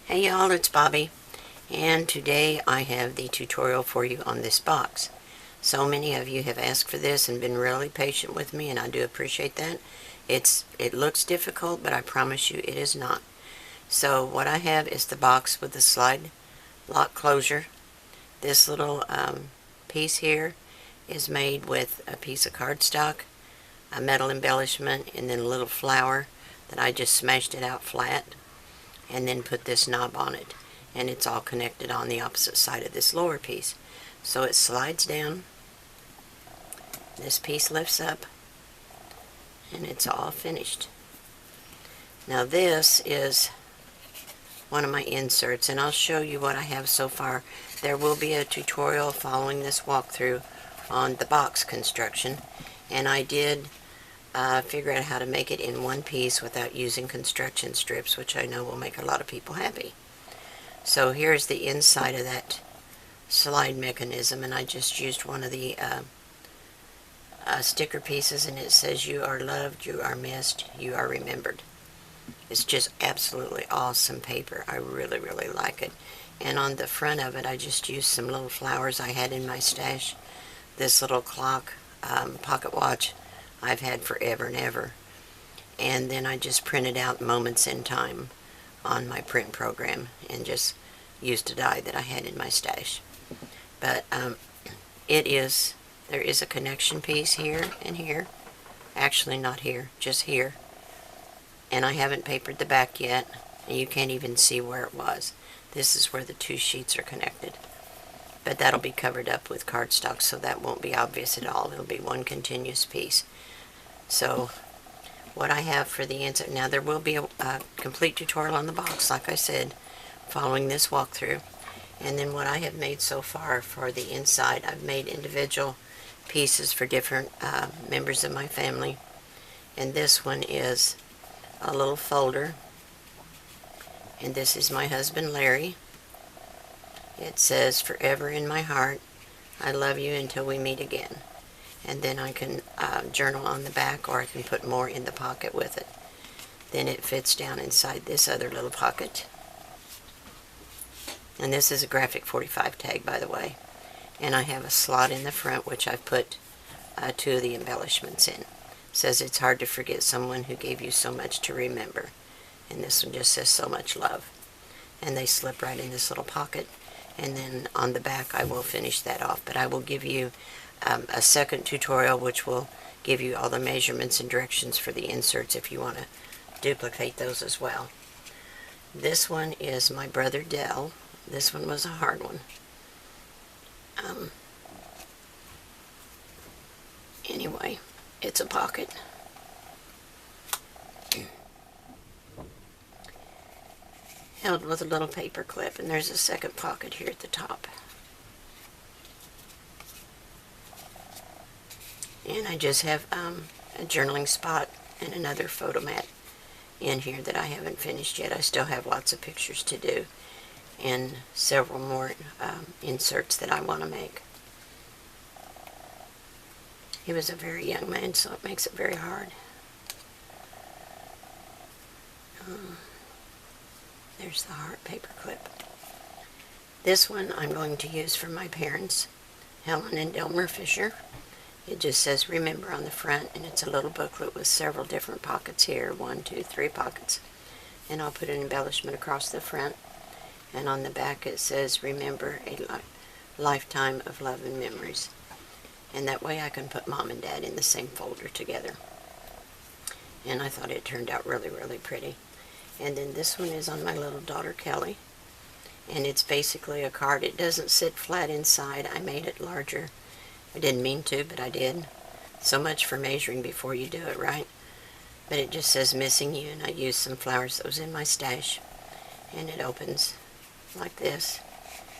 Hey y'all, it's Bobby, and today I have the tutorial for you on this box. So many of you have asked for this and been really patient with me, and I do appreciate that. It looks difficult, but I promise you it is not. So what I have is the box with the slide lock closure. This little piece here is made with a piece of cardstock, a metal embellishment, and then a little flower that I just smashed it out flat and then put this knob on it, and it's all connected on the opposite side of this lower piece. So it slides down, this piece lifts up, and it's all finished. Now this is one of my inserts, and I'll show you what I have so far. There will be a tutorial following this walkthrough on the box construction, and I did figure out how to make it in one piece without using construction strips, which I know will make a lot of people happy. So here's the inside of that slide mechanism, and I just used one of the sticker pieces, and it says, "You are loved, you are missed, you are remembered." It's just absolutely awesome paper. I really, really like it. And on the front of it, I just used some little flowers I had in my stash. This little clock, pocket watch, I've had forever and ever. And then I just printed out moments in time on my print program and just used a die that I had in my stash. But there is a connection piece here and here. Actually not here, just here. And I haven't papered the back yet, and you can't even see where it was. This is where the two sheets are connected. But that'll be covered up with cardstock, so that won't be obvious at all. It'll be one continuous piece. So what I have for the insert, now there will be a complete tutorial on the box, like I said, following this walkthrough. And then what I have made so far for the inside, I've made individual pieces for different members of my family. And this one is a little folder, and this is my husband Larry. It says, "Forever in my heart, I love you until we meet again." And then I can journal on the back, or I can put more in the pocket with it. Then it fits down inside this other little pocket. And this is a graphic 45 tag, by the way. And I have a slot in the front, which I've put two of the embellishments in. It says, "It's hard to forget someone who gave you so much to remember." And this one just says, "So much love." And they slip right in this little pocket. And then on the back I will finish that off, but I will give you a second tutorial which will give you all the measurements and directions for the inserts if you want to duplicate those as well. This one is my brother Dell. This one was a hard one. Anyway, it's a pocket. Held with a little paper clip, and there's a second pocket here at the top. And I just have a journaling spot and another photo mat in here that I haven't finished yet. I still have lots of pictures to do and several more inserts that I want to make. He was a very young man, so it makes it very hard. There's the heart paper clip. This one I'm going to use for my parents, Helen and Delmer Fisher. It just says "Remember" on the front, and it's a little booklet with several different pockets here. 1, 2, 3 pockets. And I'll put an embellishment across the front. And on the back it says "Remember, a lifetime of love and memories." And that way I can put Mom and Dad in the same folder together. And I thought it turned out really, really pretty. And then this one is on my little daughter Kelly. And it's basically a card. It doesn't sit flat inside. I made it larger. I didn't mean to, but I did. So much for measuring before you do it, right? But it just says "Missing you," and I used some flowers that was in my stash. And it opens like this,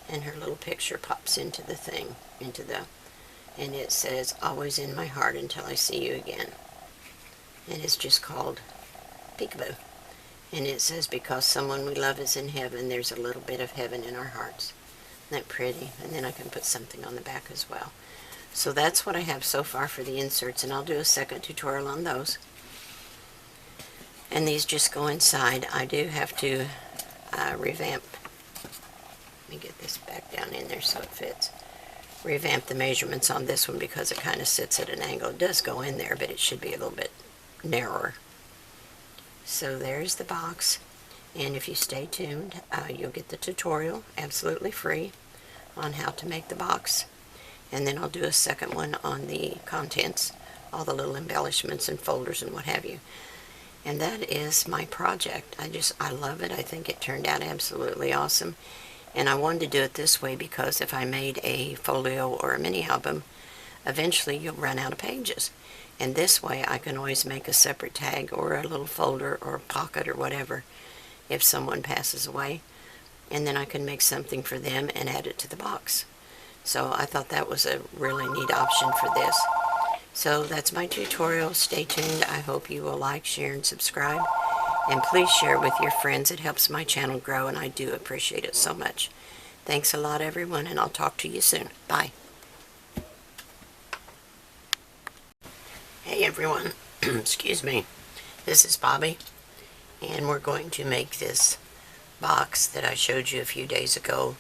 and her little picture pops into the thing, and it says "Always in my heart until I see you again." And it's just called Peekaboo. And it says, "Because someone we love is in heaven, there's a little bit of heaven in our hearts." Isn't that pretty? And then I can put something on the back as well. So that's what I have so far for the inserts, and I'll do a second tutorial on those. And these just go inside. I do have to revamp. Let me get this back down in there so it fits. Revamp the measurements on this one because it kind of sits at an angle. It does go in there, but it should be a little bit narrower. So there's the box, and if you stay tuned, you'll get the tutorial absolutely free on how to make the box, and then I'll do a second one on the contents, all the little embellishments and folders and what have you. And that is my project. I love it. I think it turned out absolutely awesome. And I wanted to do it this way because if I made a folio or a mini album, eventually you'll run out of pages. And this way I can always make a separate tag or a little folder or a pocket or whatever if someone passes away. And then I can make something for them and add it to the box. So I thought that was a really neat option for this. So that's my tutorial. Stay tuned. I hope you will like, share, and subscribe. And please share with your friends. It helps my channel grow, and I do appreciate it so much. Thanks a lot, everyone, and I'll talk to you soon. Bye. Hey, everyone. Excuse me. This is Bobby, and we're going to make this box that I showed you a few days ago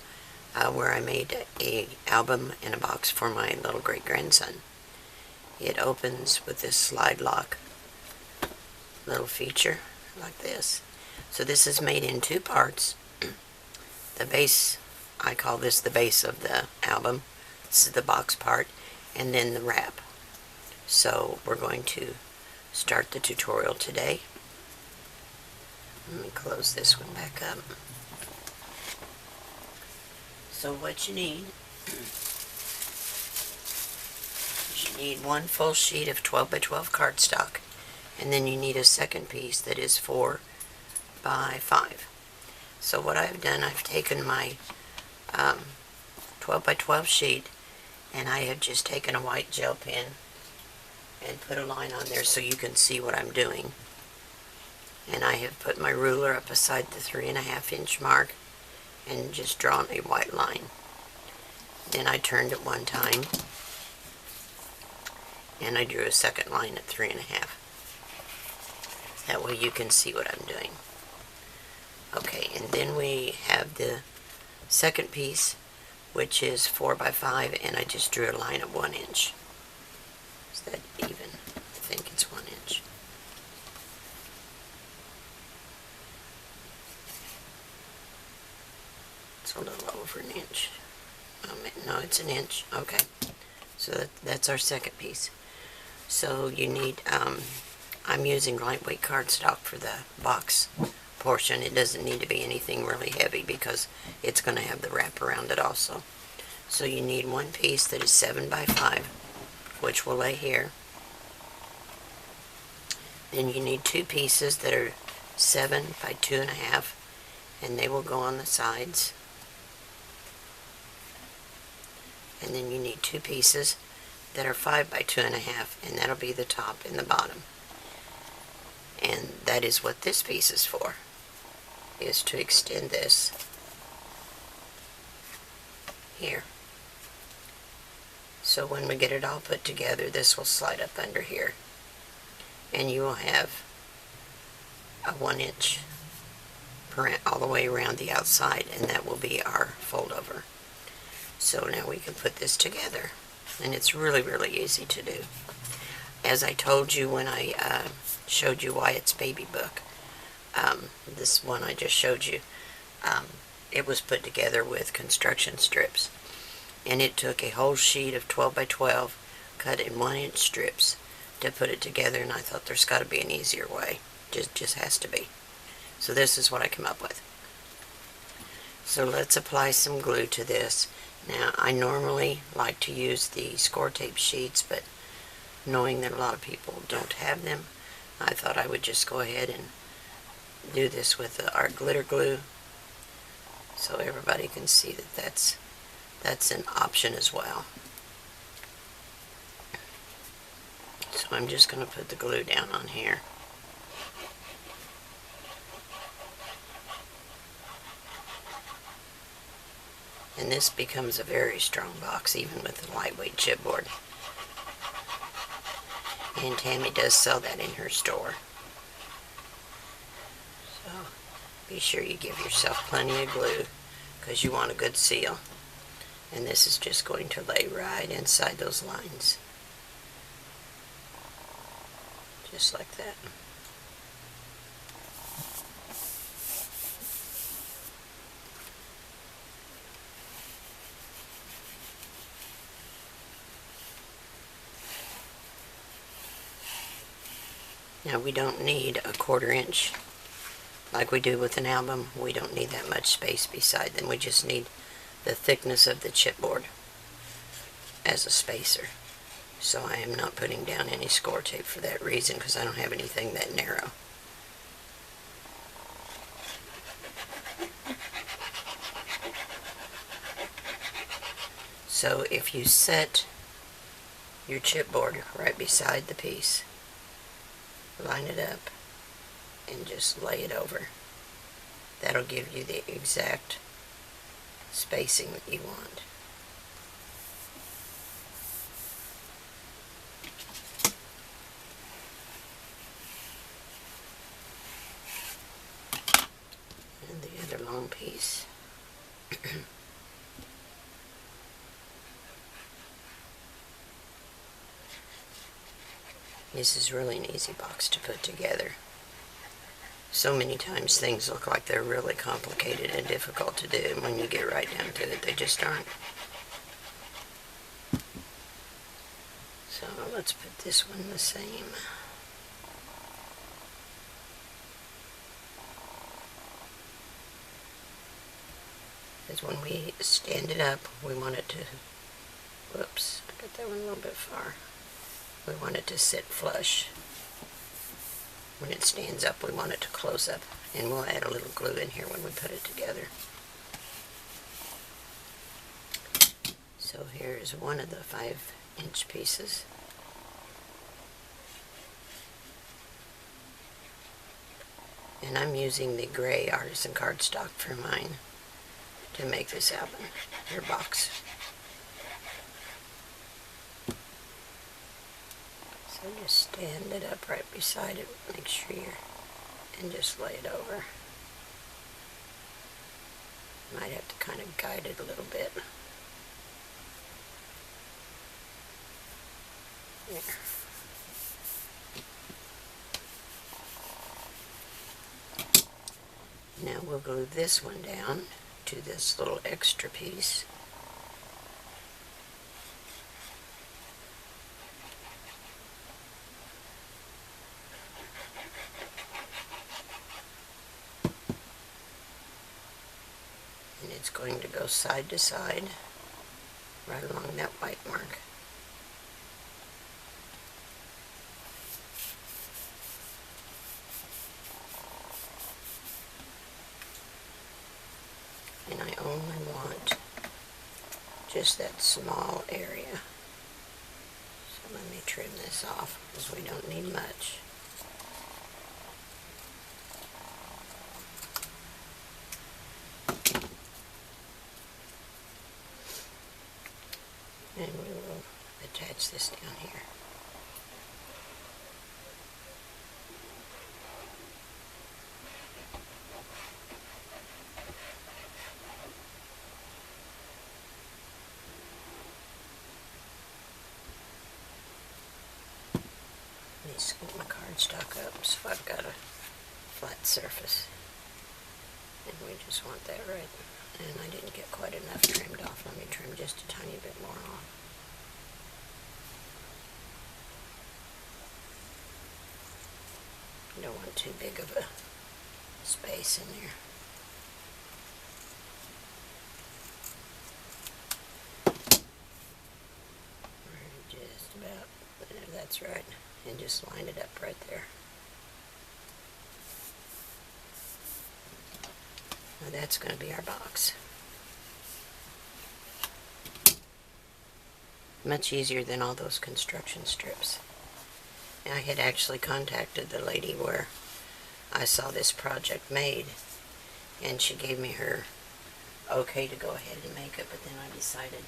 where I made an album in a box for my little great-grandson. It opens with this slide lock little feature like this. So this is made in two parts. The base, I call this the base of the album. This is the box part, and then the wrap. So we're going to start the tutorial today. Let me close this one back up. So what you need is you need one full sheet of 12 by 12 cardstock, and then you need a second piece that is 4 by 5. So what I've done, I've taken my 12 by 12 sheet, and I have just taken a white gel pen and put a line on there so you can see what I'm doing. And I have put my ruler up beside the 3.5-inch mark and just drawn a white line. Then I turned it one time, and I drew a second line at 3.5. That way you can see what I'm doing. Okay, and then we have the second piece, which is 4 by 5, and I just drew a line of 1 inch. Is that even? I think it's 1 inch. It's a little over an inch. No, it's an inch. Okay, so that's our second piece. So you need, I'm using lightweight cardstock for the box portion. It doesn't need to be anything really heavy because it's going to have the wrap around it also. So you need one piece that is 7 by 5, which will lay here. Then you need two pieces that are 7 by 2.5, and they will go on the sides. And then you need two pieces that are 5 by 2.5, and that'll be the top and the bottom. And that is what this piece is for, is to extend this here. So when we get it all put together, this will slide up under here, and you will have a 1 inch all the way around the outside, and that will be our fold over. So now we can put this together, and it's really, really easy to do. As I told you when I showed you Wyatt's baby book, this one I just showed you, it was put together with construction strips, and it took a whole sheet of 12 by 12 cut in 1 inch strips to put it together, and I thought there's got to be an easier way. Just has to be. So this is what I came up with. So let's apply some glue to this. Now, I normally like to use the score tape sheets, but knowing that a lot of people don't have them, I thought I would just go ahead and do this with our glitter glue so everybody can see that that's an option as well. So I'm just going to put the glue down on here. And this becomes a very strong box, even with the lightweight chipboard. And Tammy does sell that in her store. So Be sure you give yourself plenty of glue because you want a good seal. And this is just going to lay right inside those lines. Just like that. Now we don't need a 1/4 inch like we do with an album. We don't need that much space beside them. We just need the thickness of the chipboard as a spacer. So I am not putting down any score tape for that reason, because I don't have anything that narrow. So if you set your chipboard right beside the piece, line it up, and just lay it over, that'll give you the exact spacing that you want. And the other long piece. This is really an easy box to put together. So many times things look like they're really complicated and difficult to do, and when you get right down to it, they just aren't. So let's put this one the same. Because when we stand it up, we want it to, whoops, I got that one a little bit far. We want it to sit flush. When it stands up, we want it to close up, and we'll add a little glue in here when we put it together. So here's one of the 5-inch pieces. And I'm using the gray artisan cardstock for mine to make this album, or box. So just stand it up right beside it, make sure and just lay it over. Might have to kind of guide it a little bit. There. Now we'll glue this one down to this little extra piece. And it's going to go side to side, right along that white mark. And I only want just that small area. So let me trim this off because we don't need much. And we will attach this down here. Let me scoop my cardstock up so I've got a flat surface. And we just want that right. And I didn't get quite enough trimmed off. Let me trim just a tiny bit more off. You don't want too big of a space in there. Just about there, that's right. And just line it up right there. Now that's going to be our box. Much easier than all those construction strips. I had actually contacted the lady where I saw this project made, and she gave me her okay to go ahead and make it, but then I decided,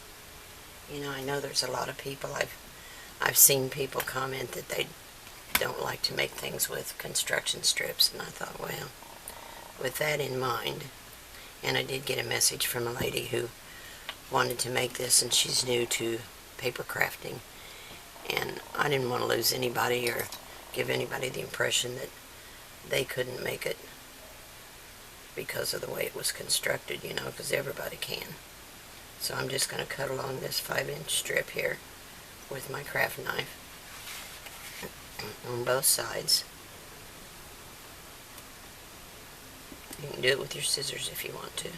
you know, I know there's a lot of people, I've seen people comment that they don't like to make things with construction strips, and I thought, well, with that in mind, and I did get a message from a lady who wanted to make this, and she's new to paper crafting, and I didn't want to lose anybody or give anybody the impression that they couldn't make it because of the way it was constructed, you know, because everybody can. So I'm just going to cut along this 5-inch strip here with my craft knife on both sides. You can do it with your scissors if you want to.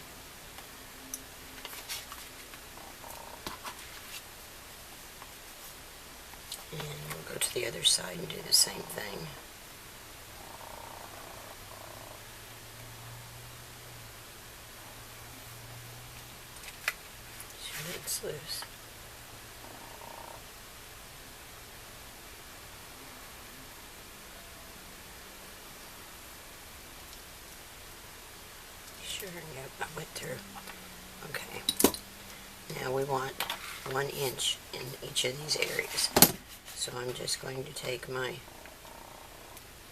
And we'll go to the other side and do the same thing. Sure it's loose. Sure, yep, I went through. Okay. Now we want 1 inch in each of these areas. So I'm just going to take my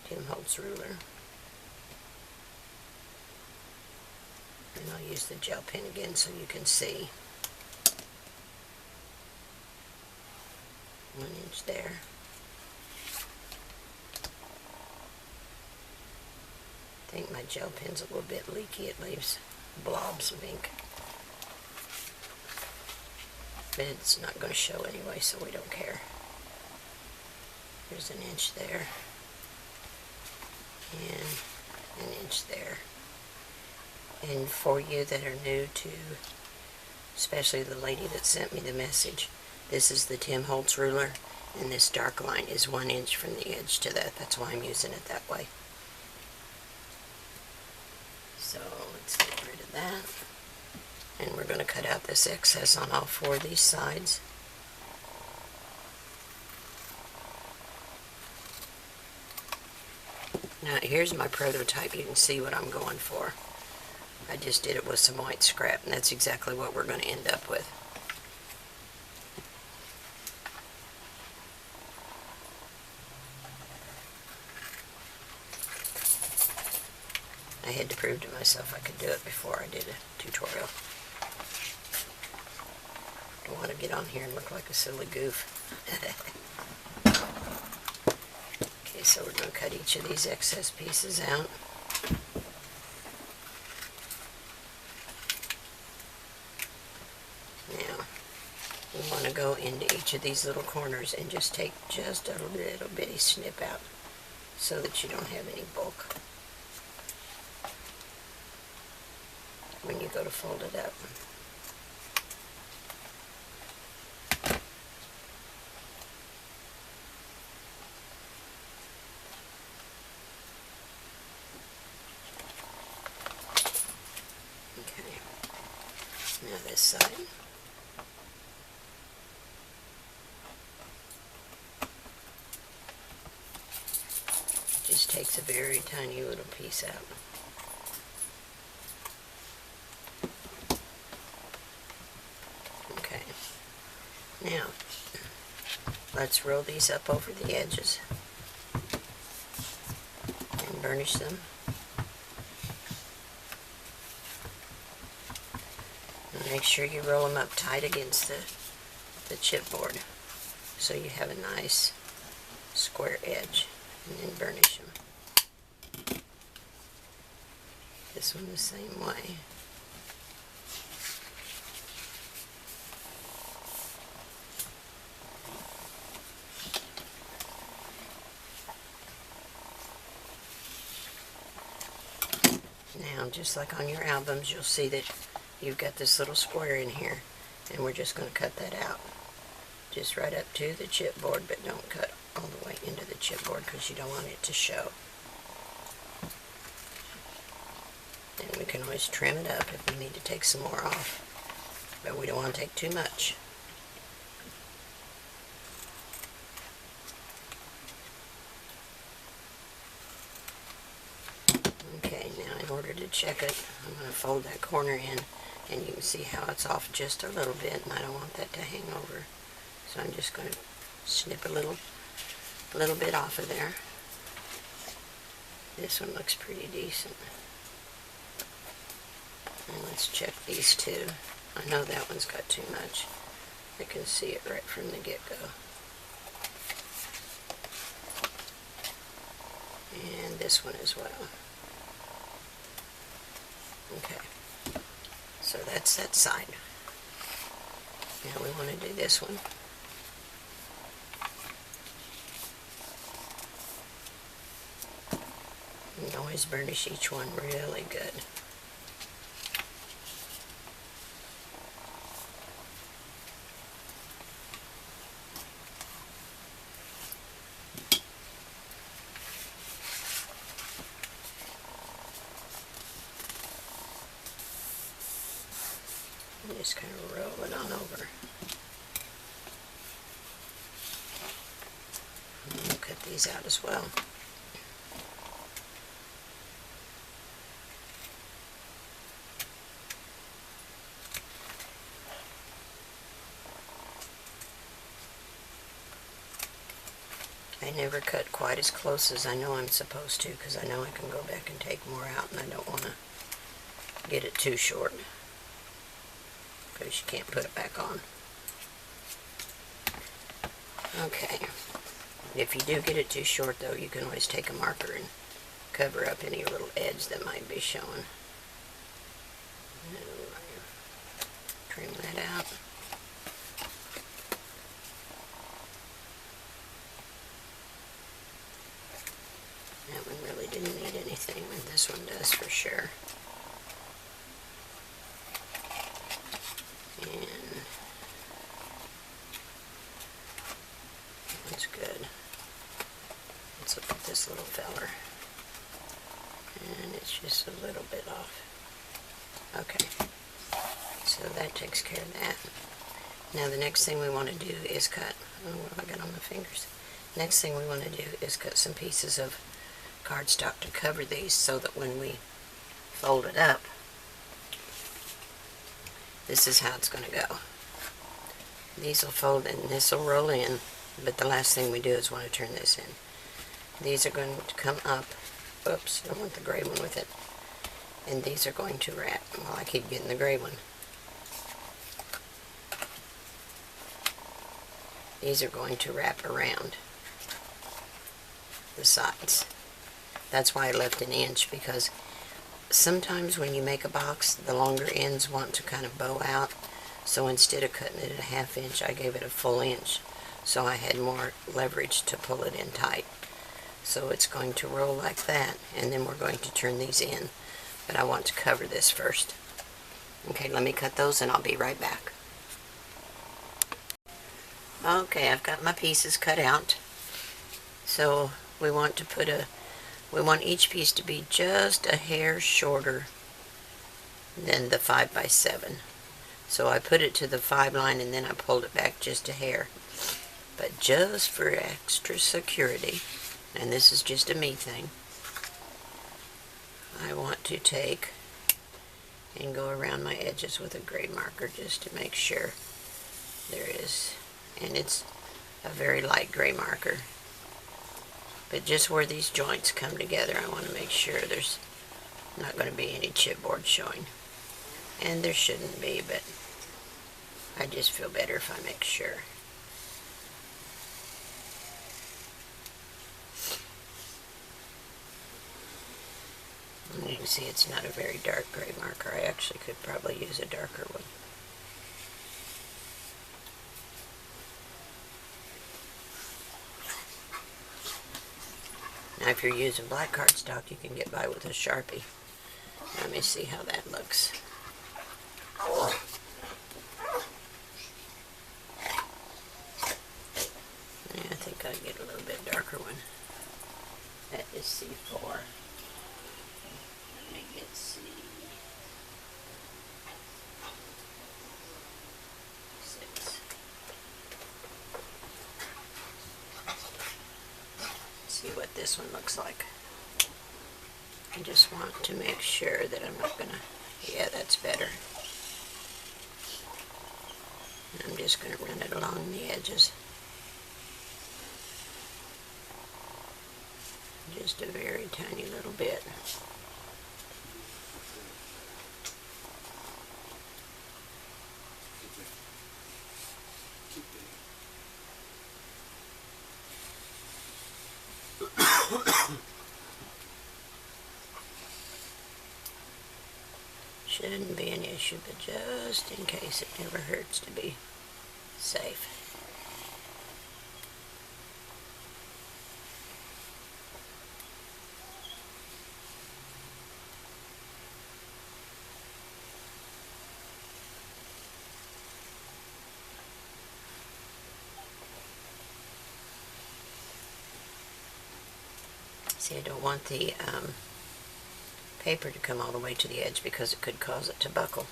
Tim Holtz ruler, and I'll use the gel pen again so you can see. 1 inch there. I think my gel pen's a little bit leaky. It leaves blobs of ink. But it's not going to show anyway, so we don't care. There's 1 inch there. And 1 inch there. And for you that are new to, especially the lady that sent me the message, this is the Tim Holtz ruler, and this dark line is 1 inch from the edge to that. That's why I'm using it that way. So let's get rid of that. And we're going to cut out this excess on all 4 of these sides. Now here's my prototype. You can see what I'm going for. I just did it with some white scrap, and that's exactly what we're going to end up with. I had to prove to myself I could do it before I did a tutorial. I don't want to get on here and look like a silly goof. Okay, so we're going to cut each of these excess pieces out. Now, we want to go into each of these little corners and just take just a little bitty snip out so that you don't have any bulk when you go to fold it up. Okay, now this side. Just takes a very tiny little piece out. Okay, now let's roll these up over the edges and burnish them. And make sure you roll them up tight against the chipboard so you have a nice square edge, and then burnish them. This one the same way. Now, just like on your albums, you'll see that you've got this little square in here, and we're just going to cut that out. Just right up to the chipboard, but don't cut all the way into the chipboard because you don't want it to show. And we can always trim it up if we need to take some more off, but we don't want to take too much. Okay, now in order to check it, I'm going to fold that corner in, and you can see how it's off just a little bit, and I don't want that to hang over. So I'm just going to snip a little bit off of there. This one looks pretty decent. And let's check these two. I know that one's got too much. I can see it right from the get-go. And this one as well. Okay, so that's that side. Now we want to do this one. And always burnish each one really good. And just kind of roll it on over. And we'll cut these out as well. I never cut quite as close as I know I'm supposed to, because I know I can go back and take more out, and I don't want to get it too short, because you can't put it back on. Okay, if you do get it too short though, you can always take a marker and cover up any little edge that might be showing. Trim that out. That one really didn't need anything, and this one does for sure. And that one's good. Let's look at this little feller. And it's just a little bit off. Okay, so that takes care of that. Now the next thing we want to do is cut, oh, what have I got on my fingers? Next thing we want to do is cut some pieces of cardstock to cover these, so that when we fold it up, this is how it's going to go. These will fold and this will roll in, but the last thing we do is want to turn this in. These are going to come up. Oops, I don't want the gray one with it. And these are going to wrap. Well, I keep getting the gray one. These are going to wrap around the sides. That's why I left an inch, because sometimes when you make a box, the longer ends want to kind of bow out. So instead of cutting it at a ½ inch, I gave it a full inch, so I had more leverage to pull it in tight. So it's going to roll like that, and then we're going to turn these in. But I want to cover this first. Okay, let me cut those and I'll be right back. Okay, I've got my pieces cut out. So we want each piece to be just a hair shorter than the 5x7. So I put it to the 5 line and then I pulled it back just a hair. But just for extra security, and this is just a me thing, I want to take and go around my edges with a gray marker just to make sure there is, and it's a very light gray marker. But just where these joints come together, I want to make sure there's not going to be any chipboard showing. And there shouldn't be, but I just feel better if I make sure. And you can see it's not a very dark gray marker. I actually could probably use a darker one. Now if you're using black cardstock, you can get by with a Sharpie. Let me see how that looks. Yeah, I think I'll get a little bit darker one. That is C4. Let me get C6. See what this one looks like. I just want to make sure that I'm not gonna, yeah, that's better. I'm just gonna run it along the edges. Just a very tiny little bit. shouldn't be an issue, but just in case, it never hurts to be safe. See, I don't want the paper to come all the way to the edge because it could cause it to buckle.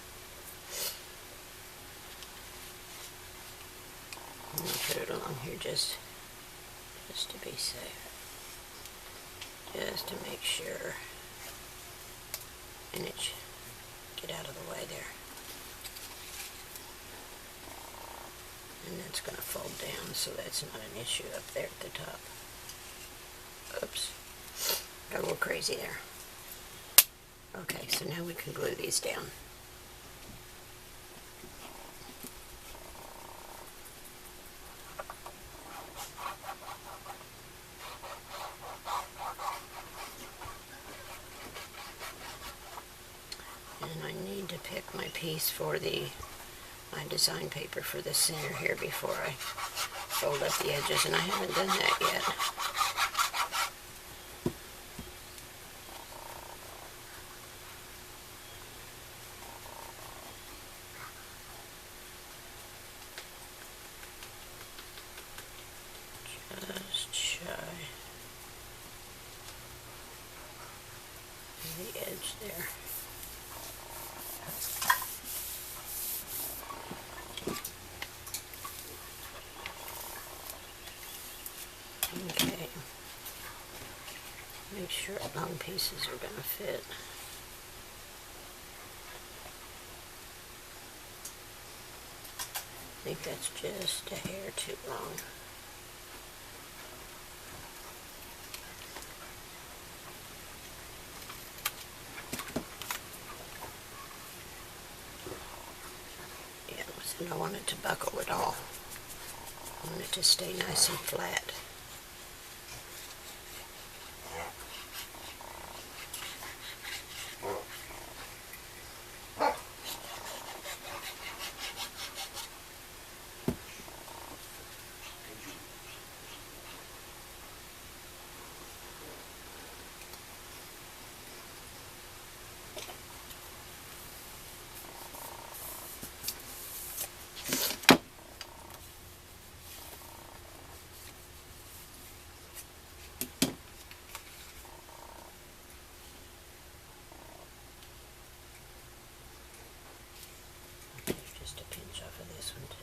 I'm going to put it along here just to be safe. Just to make sure. And it get out of the way there. And that's going to fold down, so that's not an issue up there at the top. Oops. Got a little crazy there. Okay, so now we can glue these down. And I need to pick my piece for my design paper for the center here before I fold up the edges, and I haven't done that yet. Just shy of the edge there. Okay. Make sure long pieces are going to fit. I think that's just a hair too long. Yeah, I don't want it to buckle at all. I want it to stay nice and flat. Just a pinch off of this one too.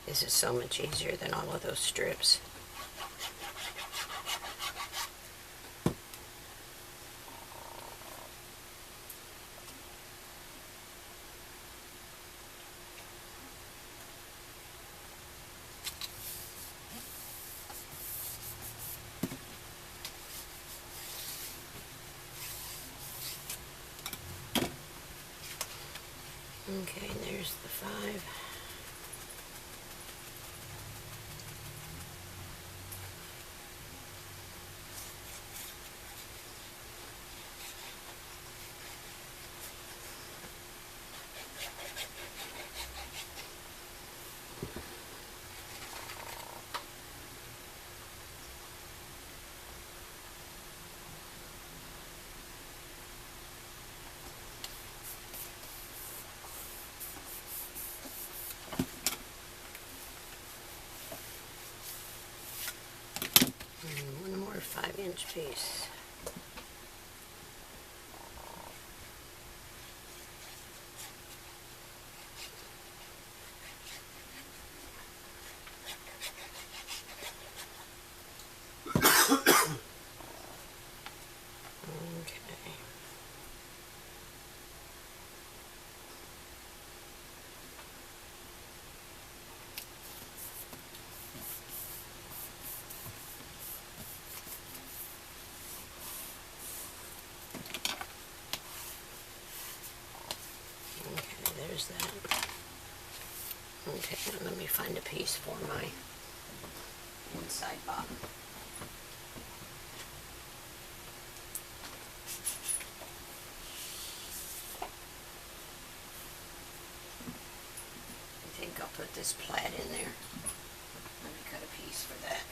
This is so much easier than all of those strips. Okay, there's the 5. And one more 5-inch piece. Okay. use that. Okay, now let me find a piece for my inside bottom. I think I'll put this plaid in there. Let me cut a piece for that.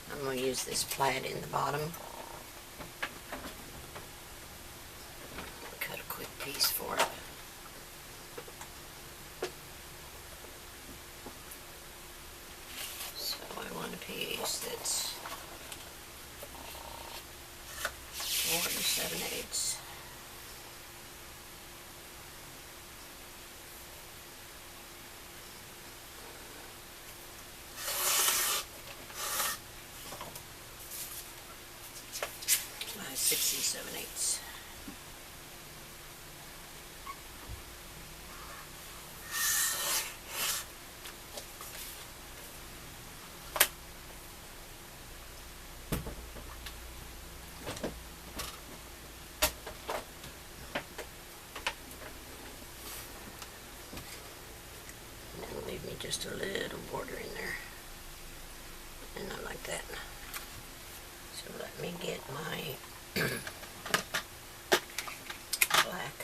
I'm going to use this plaid in the bottom. Cut a quick piece for it. So I want a piece that's 4 7/8. by 6 7/8. And then leave me just a little border in there. And I like that. So let me get my black,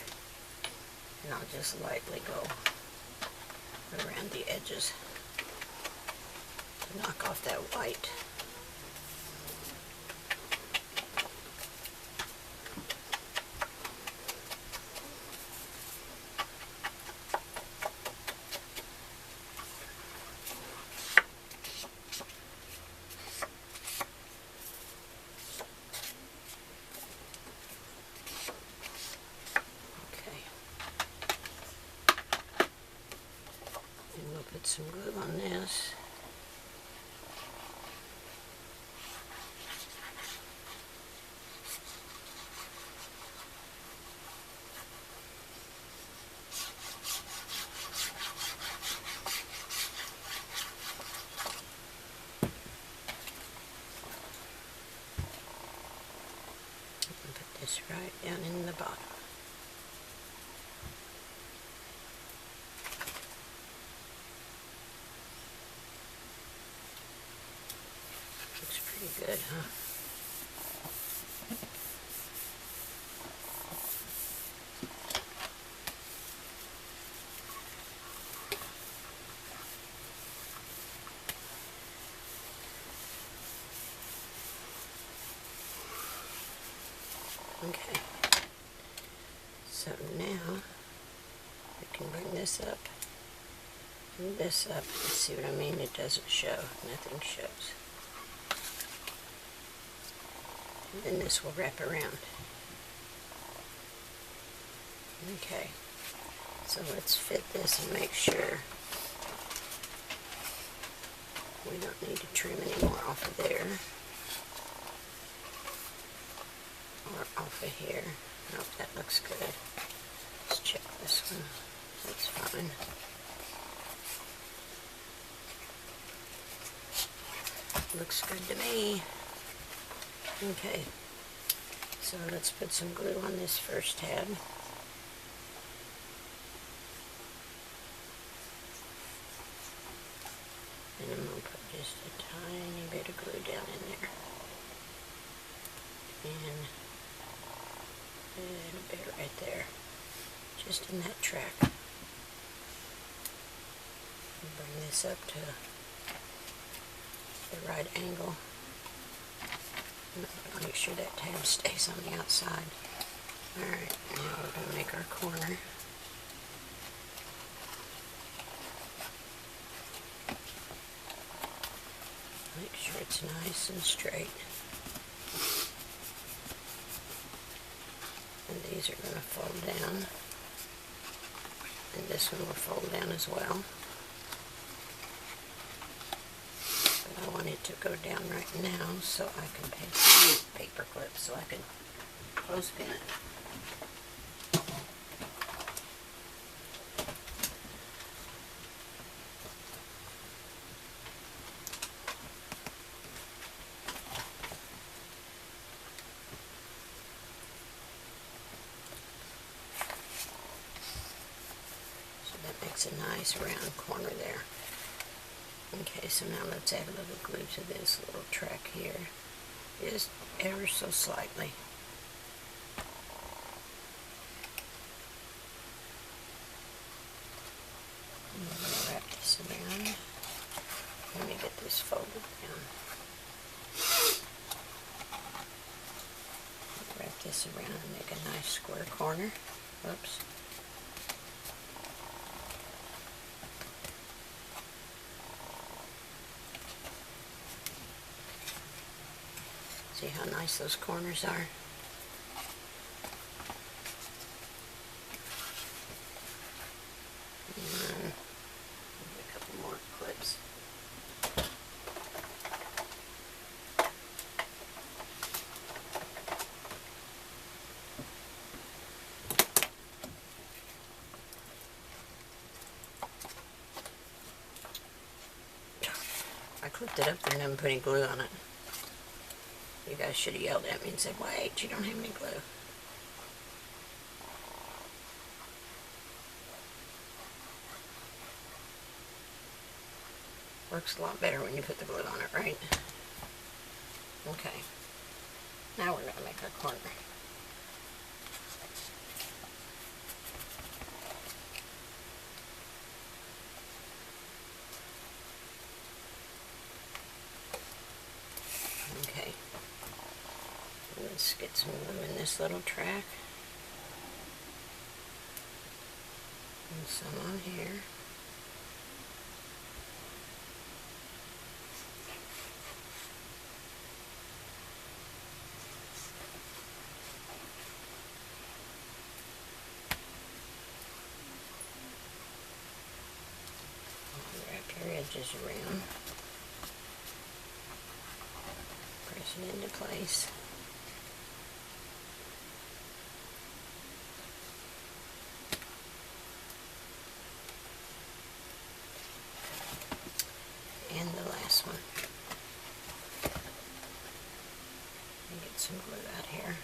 and I'll just lightly go around the edges to knock off that white. Put some glue on this. And put this right down in the bottom. Looks pretty good, huh? Okay. So now I can bring this up and this up. See what I mean? It doesn't show. Nothing shows. And then this will wrap around. Okay, so let's fit this and make sure we don't need to trim any more off of there or off of here. Nope, that looks good. Let's check this one. That's fine. Looks good to me. Okay, so let's put some glue on this first tab. And I'm going to put just a tiny bit of glue down in there. And a little bit right there. Just in that track. And bring this up to the right angle. Make sure that tab stays on the outside. Alright, now we're going to make our corner. Make sure it's nice and straight. And these are going to fold down. And this one will fold down as well. But I want it to go down right now so I can use paper clips so I can clothespin it. That makes a nice round corner there. Okay, so now let's add a little glue to this little track here, just ever so slightly. I'm going to wrap this around. Let me get this folded down. Wrap this around and make a nice square corner. Whoops. See how nice those corners are? And a couple more clips. I clipped it up there and I'm putting glue on it. You guys should have yelled at me and said, wait, you don't have any glue. Works a lot better when you put the glue on it, right? Okay. Now we're going to make our corner. Okay. Let's get some glue in this little track. And some on here. Wrap your edges around. Press it into place. And the last one. Get some glue out here.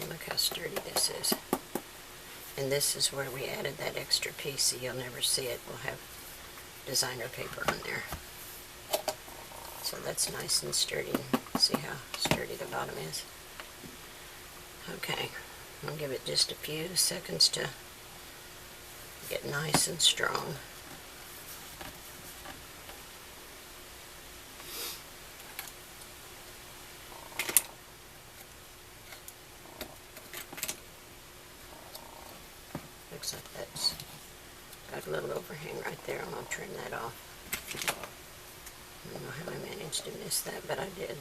Look how sturdy this is. And this is where we added that extra piece, so you'll never see it. We'll have designer paper on there. So that's nice and sturdy. See how sturdy the bottom is? Okay, I'll give it just a few seconds to get nice and strong. Looks like that's got a little overhang right there, and I'll trim that off. I don't know how I managed to miss that, but I did.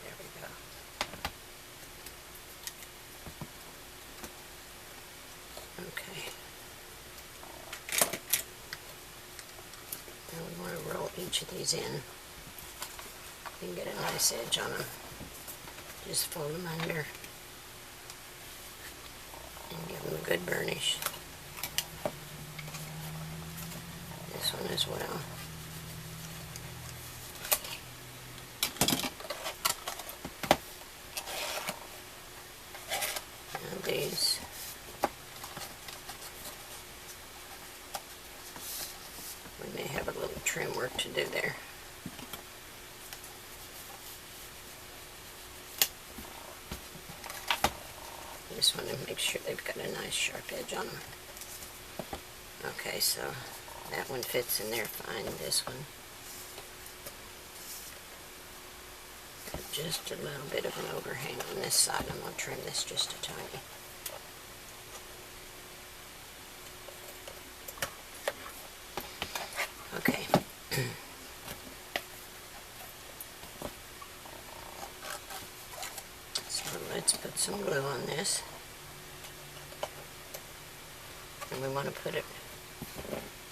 There we go. Okay. Now we want to roll each of these in. You can get a nice edge on them. Just fold them under and give them a good burnish. This one as well. And these. We may have a little trim work to do there. Just want to make sure they've got a nice sharp edge on them. Okay, so that one fits in there fine. This one got just a little bit of an overhang on this side. I'm going to trim this just a tiny. Okay. So let's put some glue on this. And we want to put it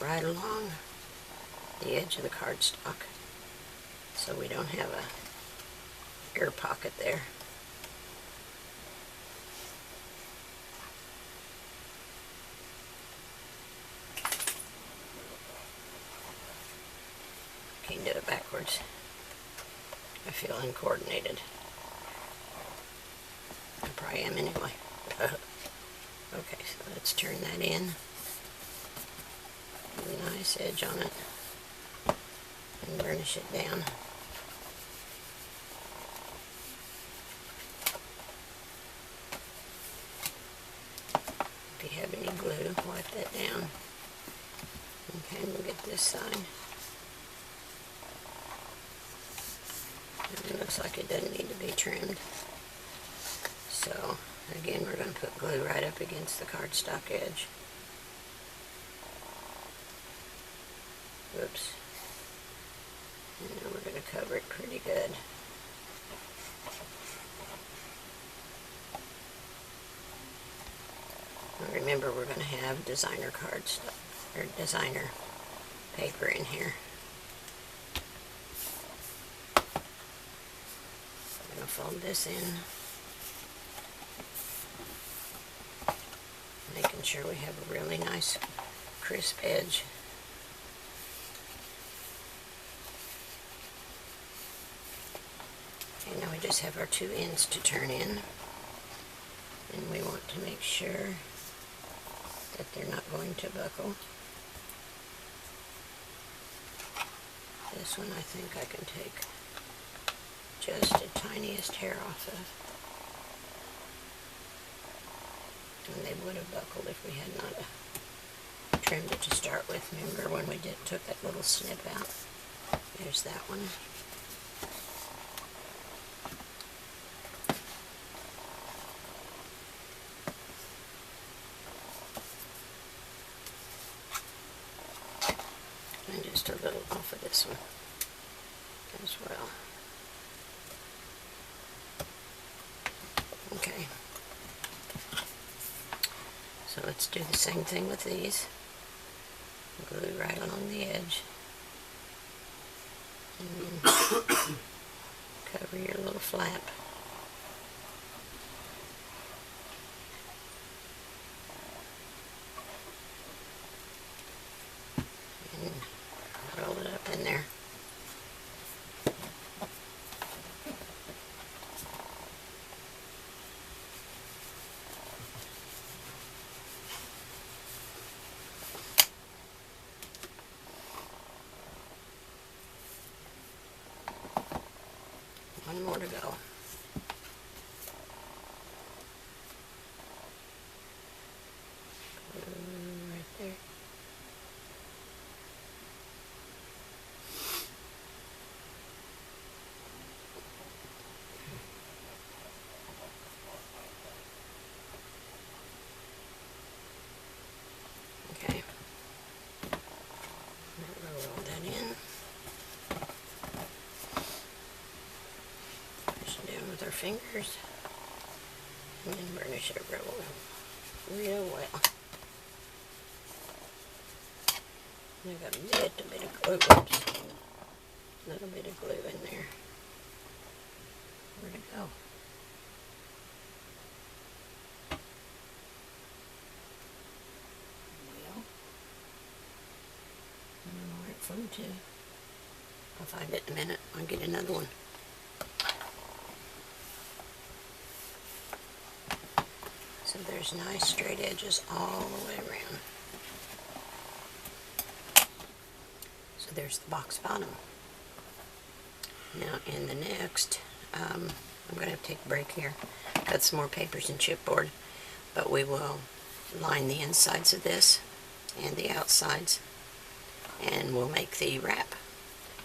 right along the edge of the cardstock so we don't have a air pocket there. Can't do it backwards. I feel uncoordinated. I probably am anyway. Okay, so let's turn that in. Put a nice edge on it and burnish it down. If you have any glue, wipe that down. Okay, we'll get this side. And it looks like it doesn't need to be trimmed. So, again, we're going to put glue right up against the cardstock edge. Whoops. And now we're going to cover it pretty good. Now remember, we're going to have designer cardstock, or designer paper in here. I'm going to fold this in, making sure we have a really nice crisp edge. Okay, now we just have our two ends to turn in, and we want to make sure that they're not going to buckle. This one I think I can take just the tiniest hair off of. And they would have buckled if we had not trimmed it to start with. Remember when we took that little snip out? There's that one. And just a little off of this one as well. Okay. So let's do the same thing with these. Glue right along the edge. And then cover your little flap. And roll it up in there. One more to go. Right there. Okay. We'll roll that in. Push it down with our fingers. And then burnish it real well. I got a little bit of glue, whoops. A little bit of glue in there. Where'd it go? Well, I don't know where it flew to. I'll find it in a minute. I'll get another one. So there's nice straight edges all the way around. So there's the box bottom. Now in the next, I'm going to take a break here, cut some more papers and chipboard, but we will line the insides of this and the outsides, and we'll make the wrap.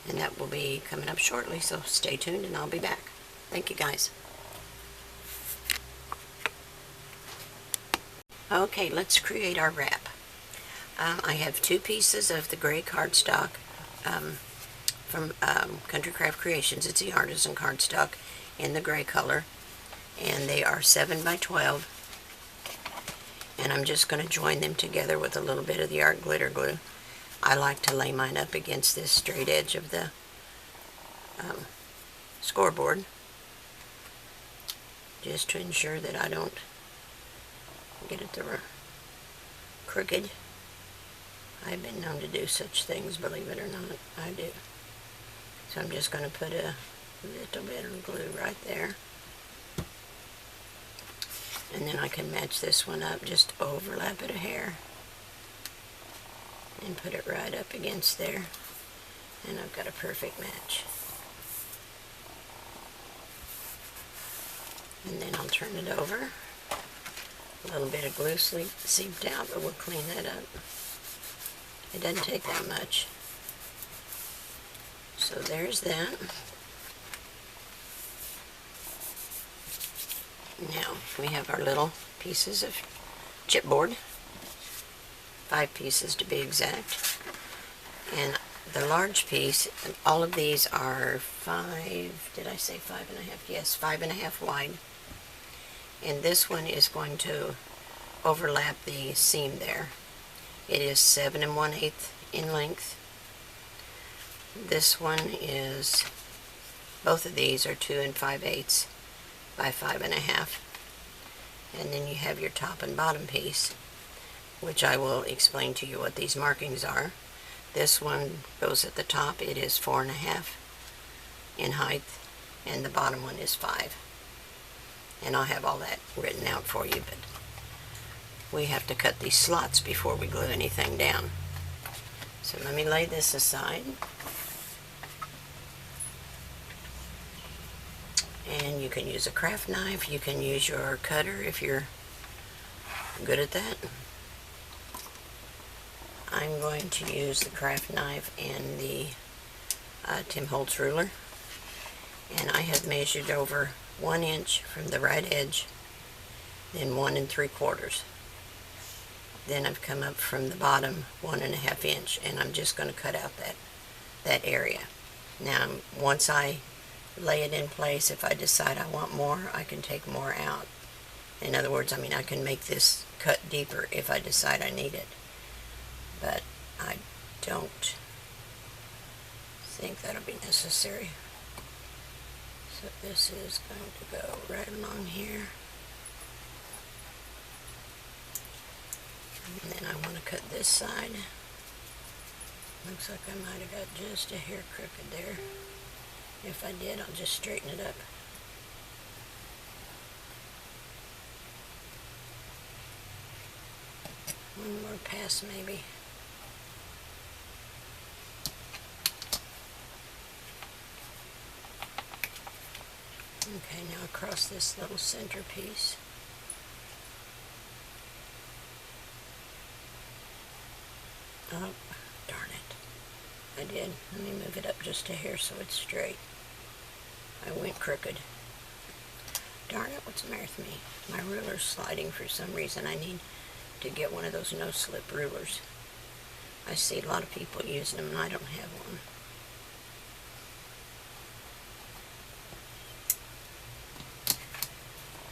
And that will be coming up shortly, so stay tuned and I'll be back. Thank you guys. Okay, let's create our wrap. I have two pieces of the gray cardstock from Country Craft Creations. It's the artisan cardstock in the gray color, and they are 7 by 12. And I'm just going to join them together with a little bit of the art glitter glue. I like to lay mine up against this straight edge of the scoreboard, just to ensure that I don't get it crooked. I've been known to do such things, believe it or not, I do. So I'm just going to put a little bit of glue right there. And then I can match this one up, just overlap it a hair. And put it right up against there. And I've got a perfect match. And then I'll turn it over. A little bit of glue seeped out, but we'll clean that up. It doesn't take that much. So there's that. Now we have our little pieces of chipboard. 5 pieces to be exact. And the large piece, all of these are 5, did I say 5.5? Yes, 5.5 wide. And this one is going to overlap the seam there. It is 7 1/8 in length. This one is, both of these are 2 5/8 by 5.5. And then you have your top and bottom piece, which I will explain to you what these markings are. This one goes at the top. It is 4.5 in height, and the bottom one is 5. And I'll have all that written out for you, but we have to cut these slots before we glue anything down. So let me lay this aside. And you can use a craft knife, you can use your cutter if you're good at that. I'm going to use the craft knife and the Tim Holtz ruler. And I have measured over 1 inch from the right edge, then 1 3/4. Then I've come up from the bottom 1.5 inch, and I'm just going to cut out that area. Now, once I lay it in place, if I decide I want more, I can take more out. In other words, I can make this cut deeper if I decide I need it. But I don't think that'll be necessary. So this is going to go right along here. And then I want to cut this side. Looks like I might have got just a hair crooked there. If I did, I'll just straighten it up. One more pass maybe. Okay, now across this little center piece. Oh, darn it. I did. Let me move it up just a hair so it's straight. I went crooked. Darn it, what's the matter with me? My ruler's sliding for some reason. I need to get one of those no-slip rulers. I see a lot of people using them and I don't have one.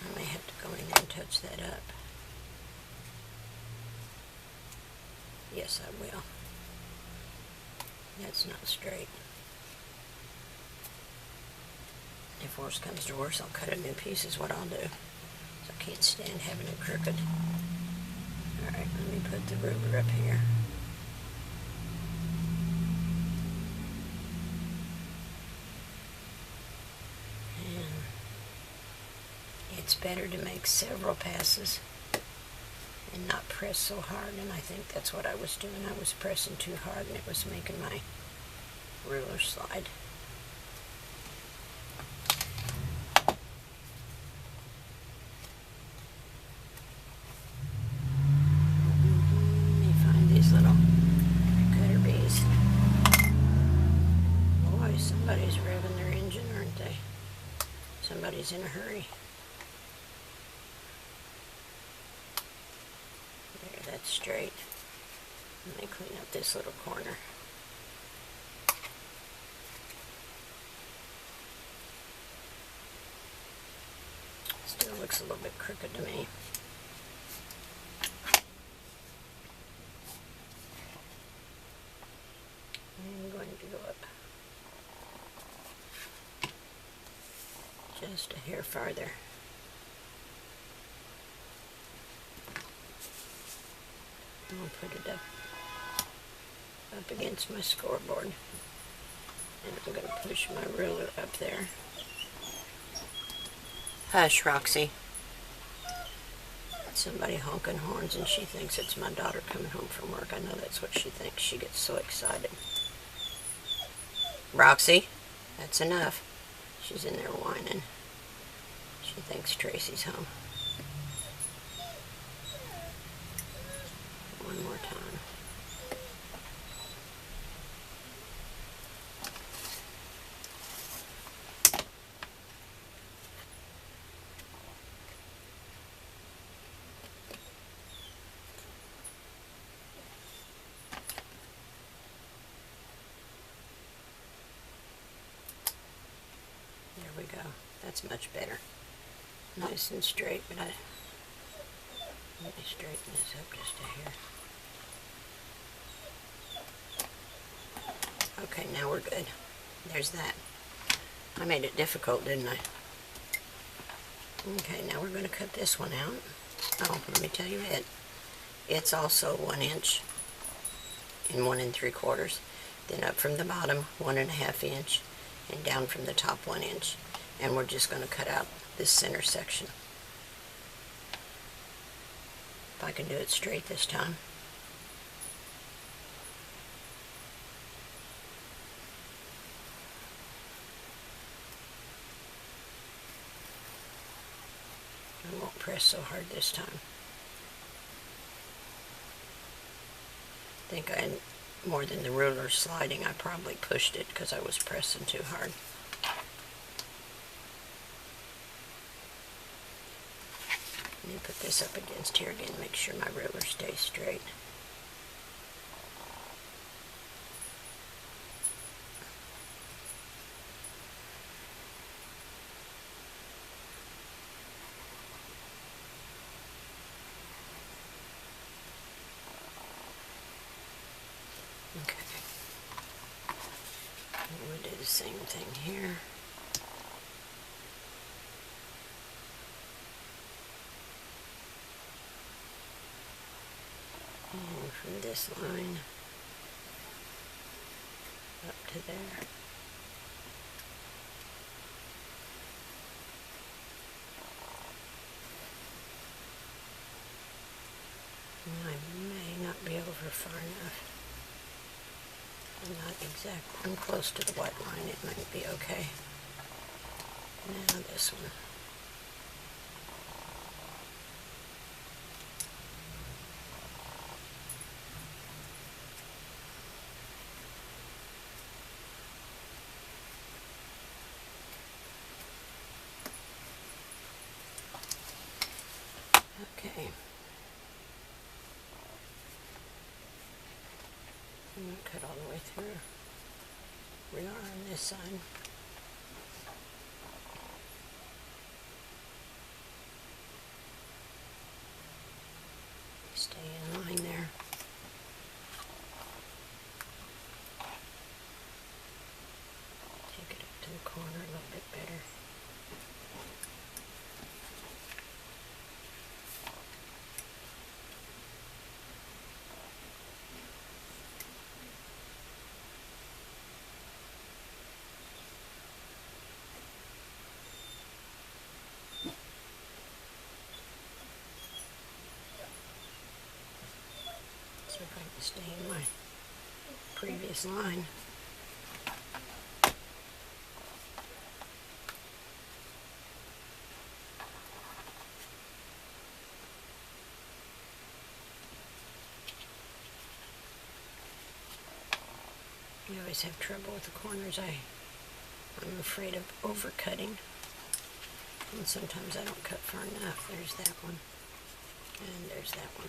I may have to go in there and touch that up. Yes, I will. That's not straight. If worse comes to worse, I'll cut a new piece is what I'll do. So I can't stand having it crooked. Alright, let me put the ruler up here. And it's better to make several passes and not press so hard, and I think that's what I was doing. I was pressing too hard and it was making my ruler slide. Let me find these little cutter bees. Boy, somebody's revving their engine, aren't they? Somebody's in a hurry. There, that's straight. Let me clean up this little corner. Still looks a little bit crooked to me. I'm going to go up just a hair farther. I'll put it up against my scoreboard, and I'm going to push my ruler up there. Hush, Roxy. Somebody honking horns, and she thinks it's my daughter coming home from work. I know that's what she thinks. She gets so excited. Roxy, that's enough. She's in there whining. She thinks Tracy's home. One more time. There we go. That's much better. Nice and straight, but let me straighten this up just a hair. Okay, now we're good. There's that. I made it difficult, didn't I? Okay, now we're going to cut this one out. Oh, let me tell you it. It's also 1 inch and 1 3/4. Then up from the bottom, 1.5 inch, and down from the top 1 inch. And we're just going to cut out this center section. If I can do it straight this time. I won't press so hard this time. I think I, more than the ruler sliding, I probably pushed it because I was pressing too hard. Let me put this up against here again, make sure my ruler stays straight. Okay. We'll do the same thing here. And from this line up to there. I may not be over far enough. I'm not exactly, I'm close to the white line, it might be okay. Now this one. Okay. I'm going to cut all the way through. We are on this side. Stay in line there. Take it up to the corner a little bit better. See if I can stay in my previous line. You always have trouble with the corners. I'm afraid of overcutting, and sometimes I don't cut far enough. There's that one, and there's that one.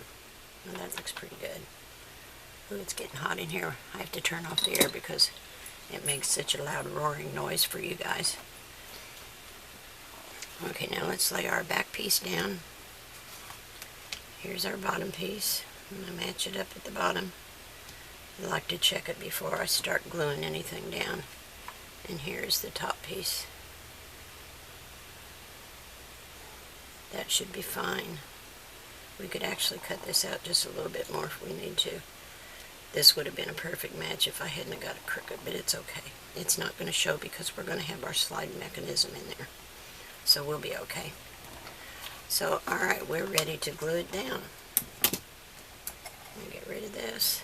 Well, that looks pretty good. Ooh, it's getting hot in here. I have to turn off the air because it makes such a loud roaring noise for you guys. Okay, now let's lay our back piece down. Here's our bottom piece. I'm going to match it up at the bottom. I like to check it before I start gluing anything down. And here's the top piece. That should be fine. We could actually cut this out just a little bit more if we need to. This would have been a perfect match if I hadn't got it crooked, but it's okay. It's not going to show because we're going to have our slide mechanism in there. So we'll be okay. So, alright, we're ready to glue it down. Let me get rid of this.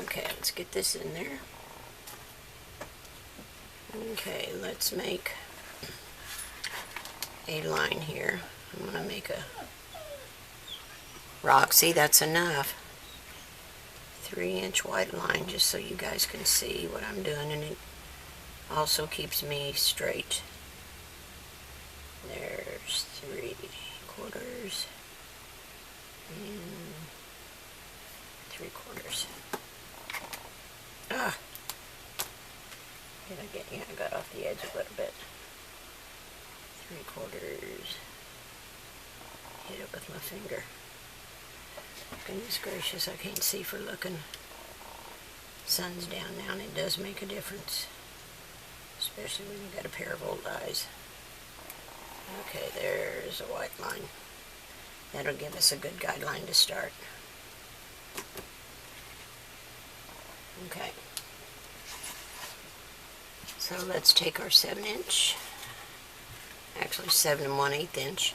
Okay, let's get this in there. Okay, let's make a line here. I'm going to make a rock. See, that's enough. 3-inch white line just so you guys can see what I'm doing, and it also keeps me straight. There's 3/4 and 3/4. Ah! Did I get, yeah, I got off the edge a little bit. 3/4. Hit it with my finger. Goodness gracious, I can't see for looking. Sun's down now and it does make a difference. Especially when you got a pair of old eyes. Okay, there's a white line. That'll give us a good guideline to start. Okay. So let's take our 7-inch, actually 7 1/8 inch,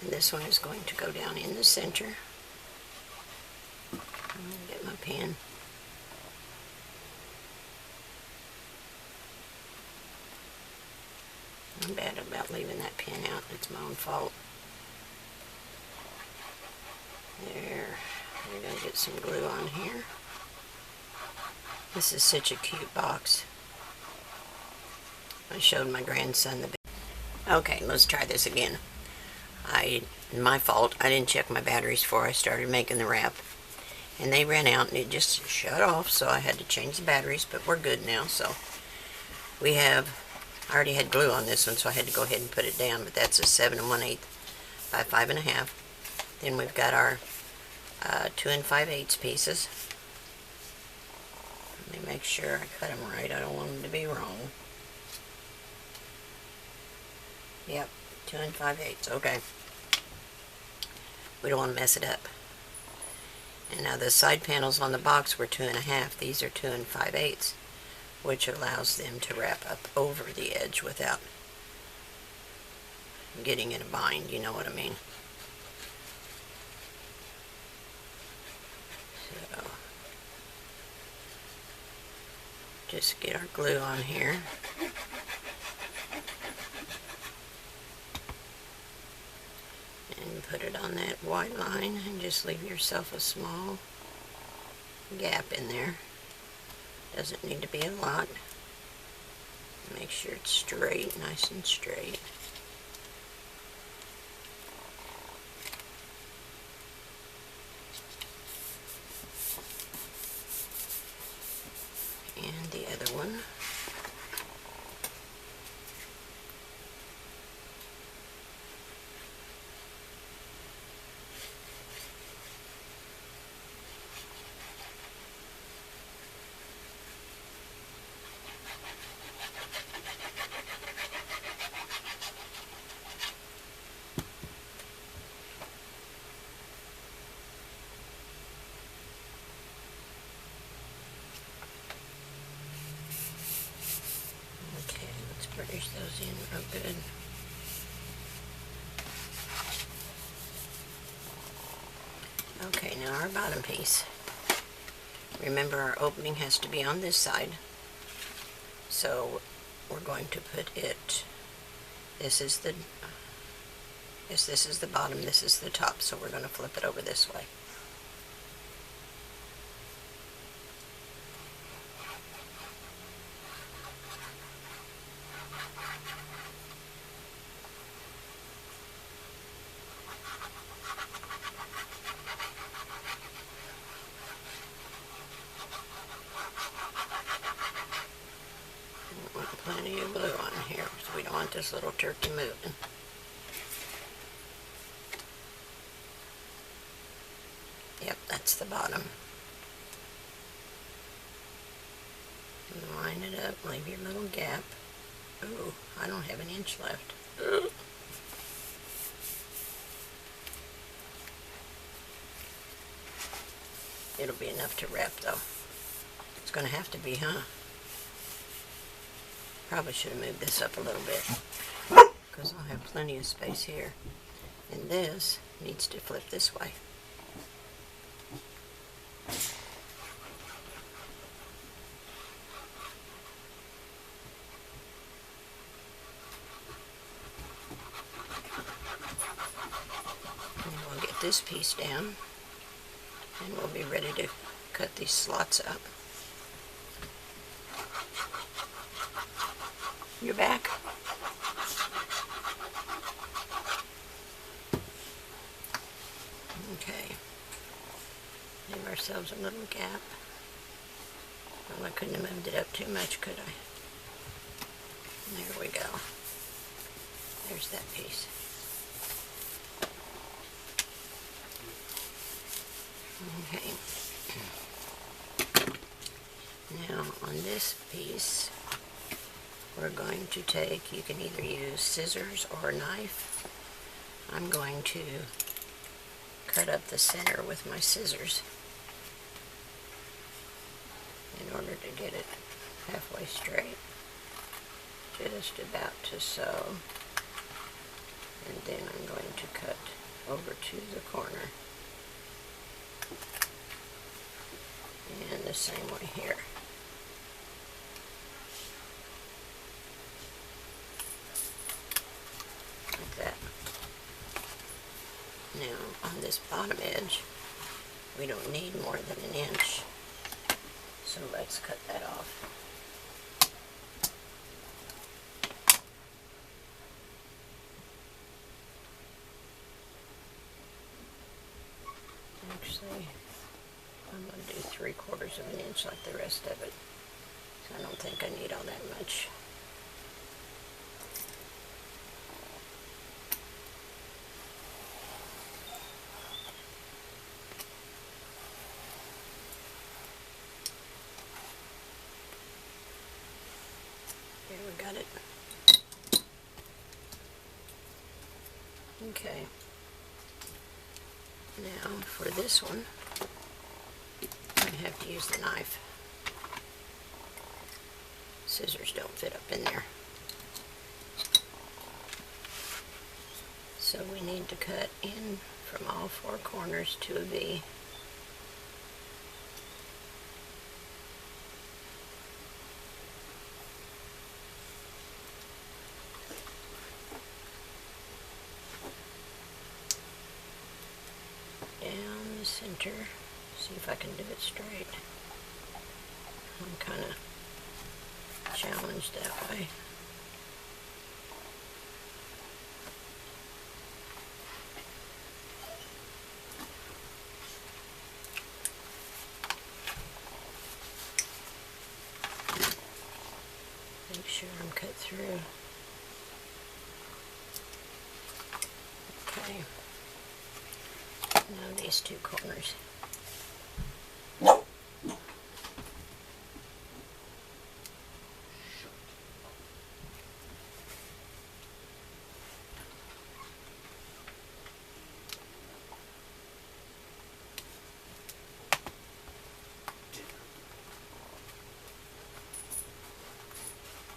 and this one is going to go down in the center. I'm going to get my pen. I'm bad about leaving that pin out. It's my own fault. There. We're going to get some glue on here. This is such a cute box. I showed my grandson the. Okay, let's try this again. My fault. I didn't check my batteries before I started making the wrap, and they ran out and it just shut off. So I had to change the batteries, but we're good now. So we have. I already had glue on this one, so I had to go ahead and put it down. But that's a 7 1/8 by 5 1/2. Then we've got our 2 5/8 pieces. Let me make sure I cut them right. I don't want them to be wrong. Yep, 2 5/8. Okay. We don't want to mess it up. And now the side panels on the box were 2 1/2. These are 2 5/8, which allows them to wrap up over the edge without getting in a bind. You know what I mean? So just get our glue on here. And put it on that white line and just leave yourself a small gap in there. Doesn't need to be a lot. Make sure it's straight, nice and straight. And the other one. Brush those in real good. Okay, now our bottom piece. Remember, our opening has to be on this side. So we're going to put it, this is the bottom, this is the top, so we're going to flip it over this way. Plenty of glue on here, so we don't want Get this little turkey moving. Yep, that's the bottom. And line it up, leave your little gap. Ooh, I don't have an inch left. Ooh. It'll be enough to wrap though. It's going to have to be, huh? Probably should have moved this up a little bit because I'll have plenty of space here. And this needs to flip this way. And we'll get this piece down and we'll be ready to cut these slots up. You're back? Okay. Leave ourselves a little gap. Well, I couldn't have moved it up too much, could I? There we go. There's that piece. Okay. Now, on this piece, we're going to take, you can either use scissors or a knife. I'm going to cut up the center with my scissors in order to get it halfway straight. Just about to so. And then I'm going to cut over to the corner. And the same way here. Like that. Now, on this bottom edge, we don't need more than an inch. So let's cut that off. Actually, I'm going to do 3/4 of an inch like the rest of it. So I don't think I need all that much. Here, we got it. Okay. Now, for this one, I have to use the knife. Scissors don't fit up in there. So we need to cut in from all 4 corners to a V. Down the center. See if I can do it straight. I'm kind of challenged that way. Make sure I'm cut through. Okay. Now these 2 corners.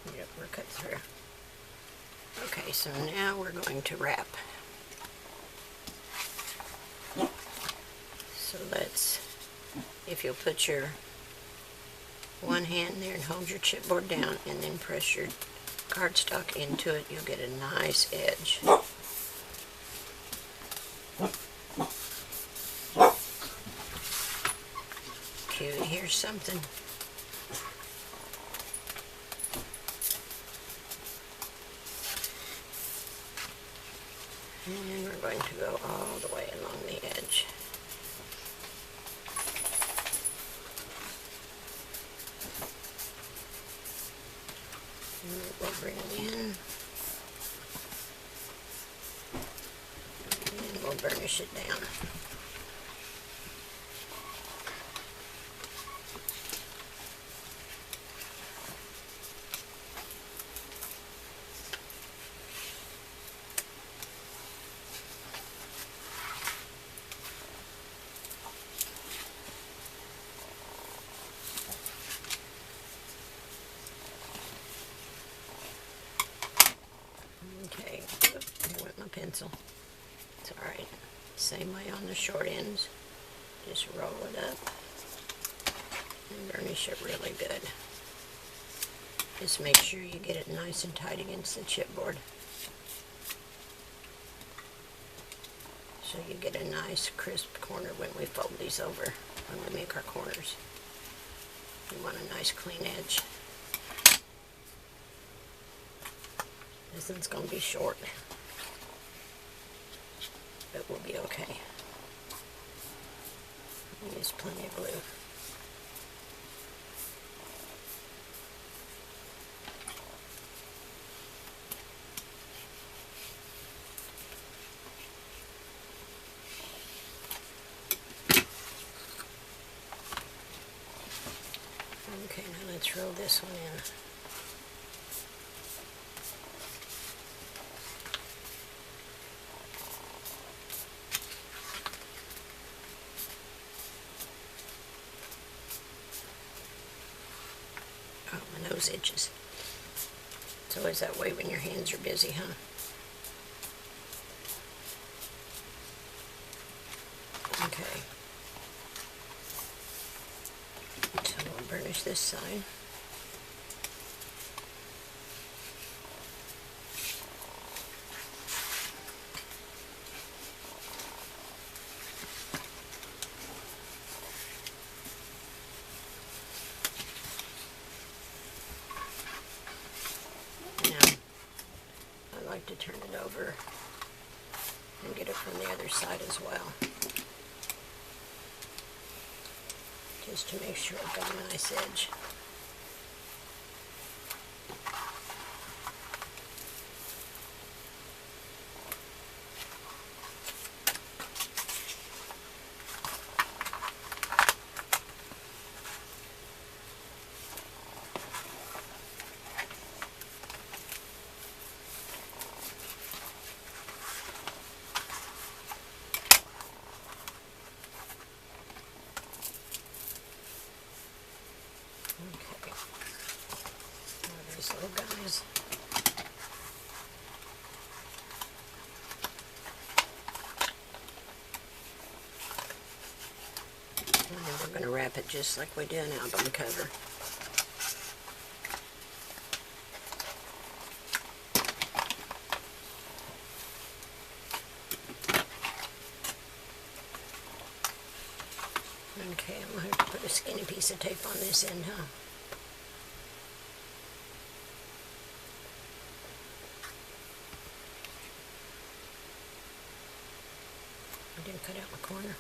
Yep, we're cut through. Okay, so now we're going to wrap. So let's, if you'll put your one hand there and hold your chipboard down and then press your cardstock into it, you'll get a nice edge. Cute, here's something. And we're going to go all the way along the edge. And we'll bring it in. burnish it down. Okay, I went my pencil. It's alright. Same way on the short ends. Just roll it up and burnish it really good. Just make sure you get it nice and tight against the chipboard, so you get a nice crisp corner when we fold these over, when we make our corners. You want a nice clean edge. This one's going to be short, but we'll be okay. Use plenty of glue. Okay, now let's roll this one in. Oh, my nose itches. It's always that way when your hands are busy, huh? Okay. So we'll burnish this side. To turn it over and get it from the other side as well, just to make sure I've got a nice edge. Okay, now these little guys. And then we're going to wrap it just like we do an album cover. Okay, I'm going to have to put a skinny piece of tape on this end, huh? I didn't cut out my corner.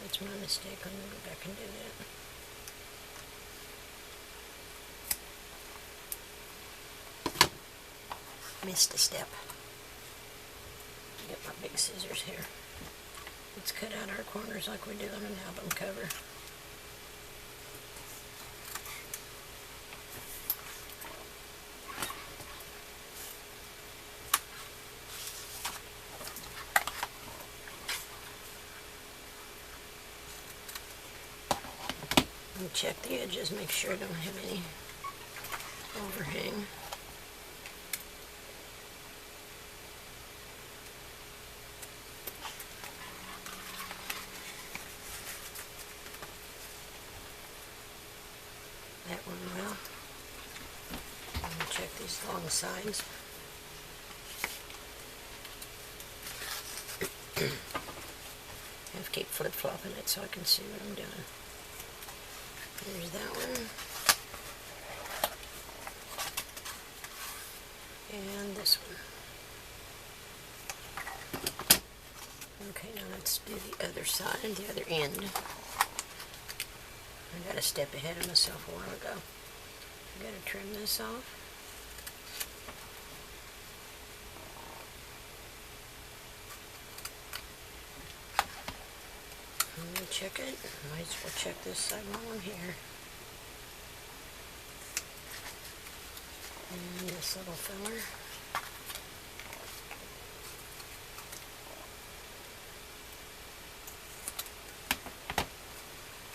That's my mistake. I'm going to go back and do that. Missed a step. Get my big scissors here. Let's cut out our corners like we do on an album cover. And check the edges, make sure I don't have any overhang. That one well. And check these long sides. I have to keep flip-flopping it so I can see what I'm doing. There's that one. And this one. Okay, now let's do the other side, the other end. I got a step ahead of myself a while ago. I gotta trim this off. check it. Might as well check this side while I'm here. And this little filler.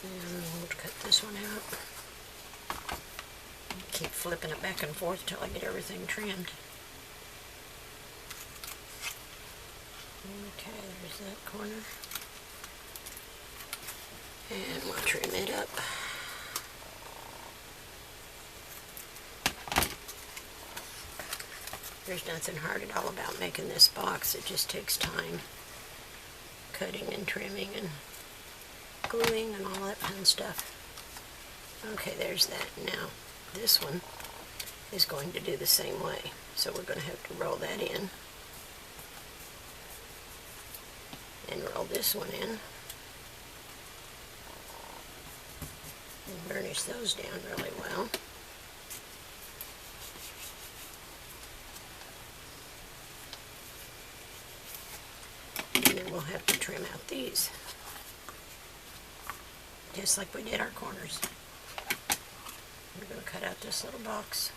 And we'll cut this one out. Keep flipping it back and forth till I get everything trimmed. Okay, there's that corner. And we'll trim it up. There's nothing hard at all about making this box. It just takes time. Cutting and trimming and gluing and all that fun stuff. Okay, there's that. Now, this one is going to do the same way. So we're going to have to roll that in. And roll this one in. And burnish those down really well. And then we'll have to trim out these. Just like we did our corners. We're going to cut out this little box.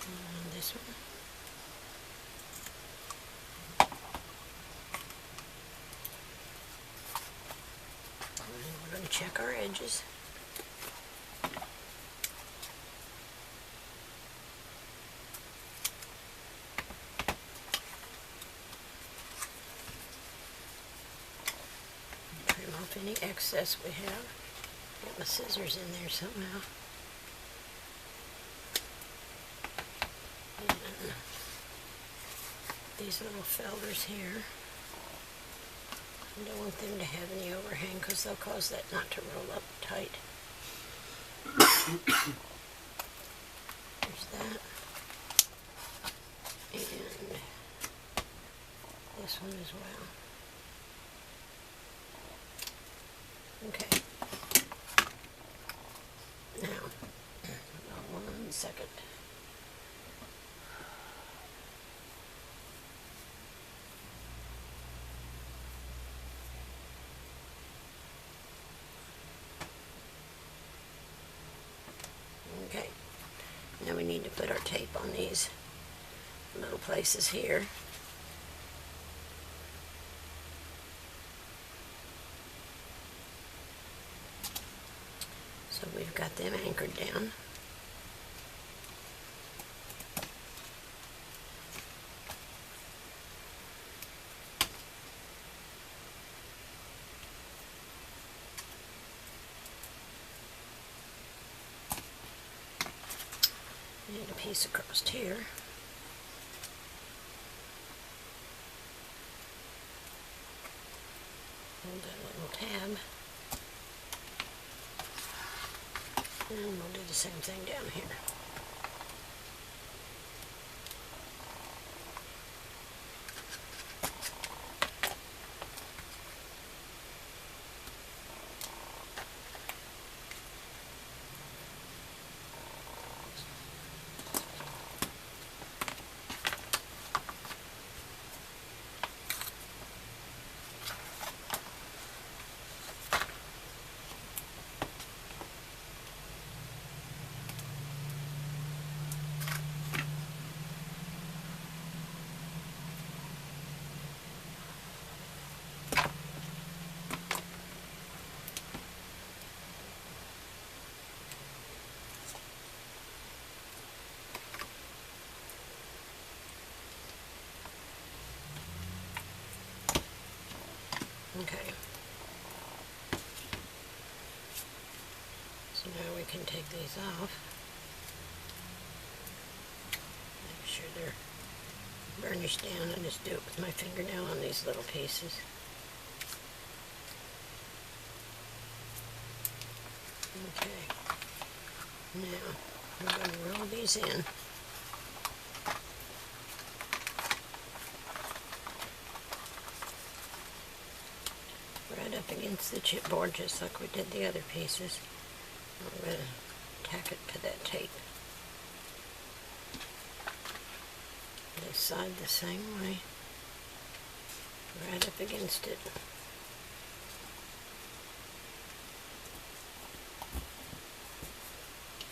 And this one. And we're going to check our edges. Trim off any excess we have. Get my scissors in there somehow. And these little fellers here. I don't want them to have any overhang because they'll cause that not to roll up tight. There's that. And this one as well. Okay. Now, hold on 1 second. Okay, now we need to put our tape on these little places here. So we've got them anchored down. And a piece across here. Hold that little tab. And we'll do the same thing down here. Okay. So now we can take these off. Make sure they're burnished down. I just do it with my fingernail on these little pieces. Okay. Now, I'm going to roll these in. Right up against the chipboard just like we did the other pieces. I'm going to tack it to that tape. This side the same way, right up against it.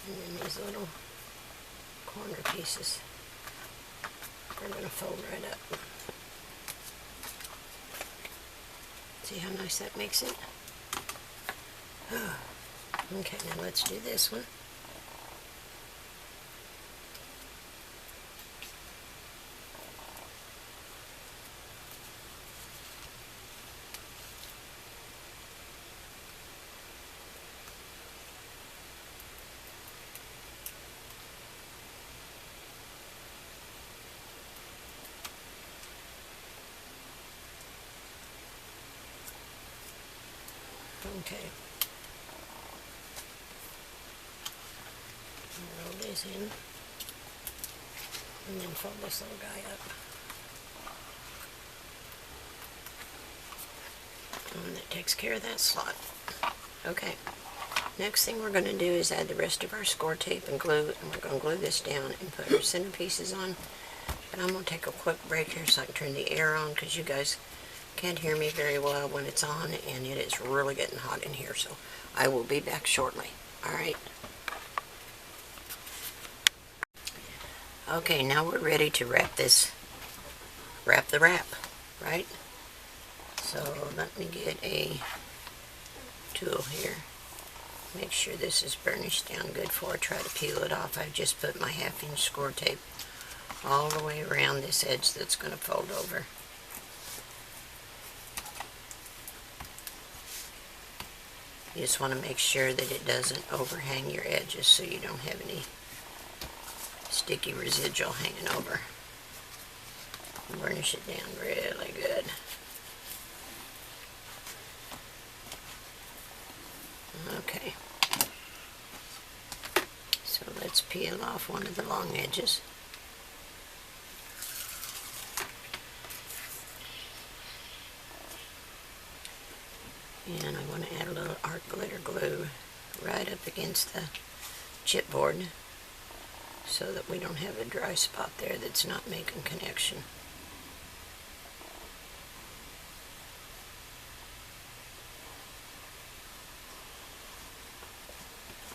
And then these little corner pieces are going to fold right up. See how nice that makes it? Okay, now let's do this one. Okay. Roll these in, and then fold this little guy up. And that takes care of that slot. Okay. Next thing we're going to do is add the rest of our score tape and glue, and we're going to glue this down and put our center pieces on. But I'm going to take a quick break here so I can turn the air on, because you guys can't hear me very well when it's on, and it is really getting hot in here, so I will be back shortly. Alright. Okay, now we're ready to wrap the wrap, right? So let me get a tool here. Make sure this is burnished down good before I try to peel it off. I've just put my 1/2-inch score tape all the way around this edge that's going to fold over. You just want to make sure that it doesn't overhang your edges so you don't have any sticky residual hanging over. Burnish it down really good. Okay. So let's peel off one of the long edges. And I want to add a little art glitter glue right up against the chipboard so that we don't have a dry spot there that's not making connection.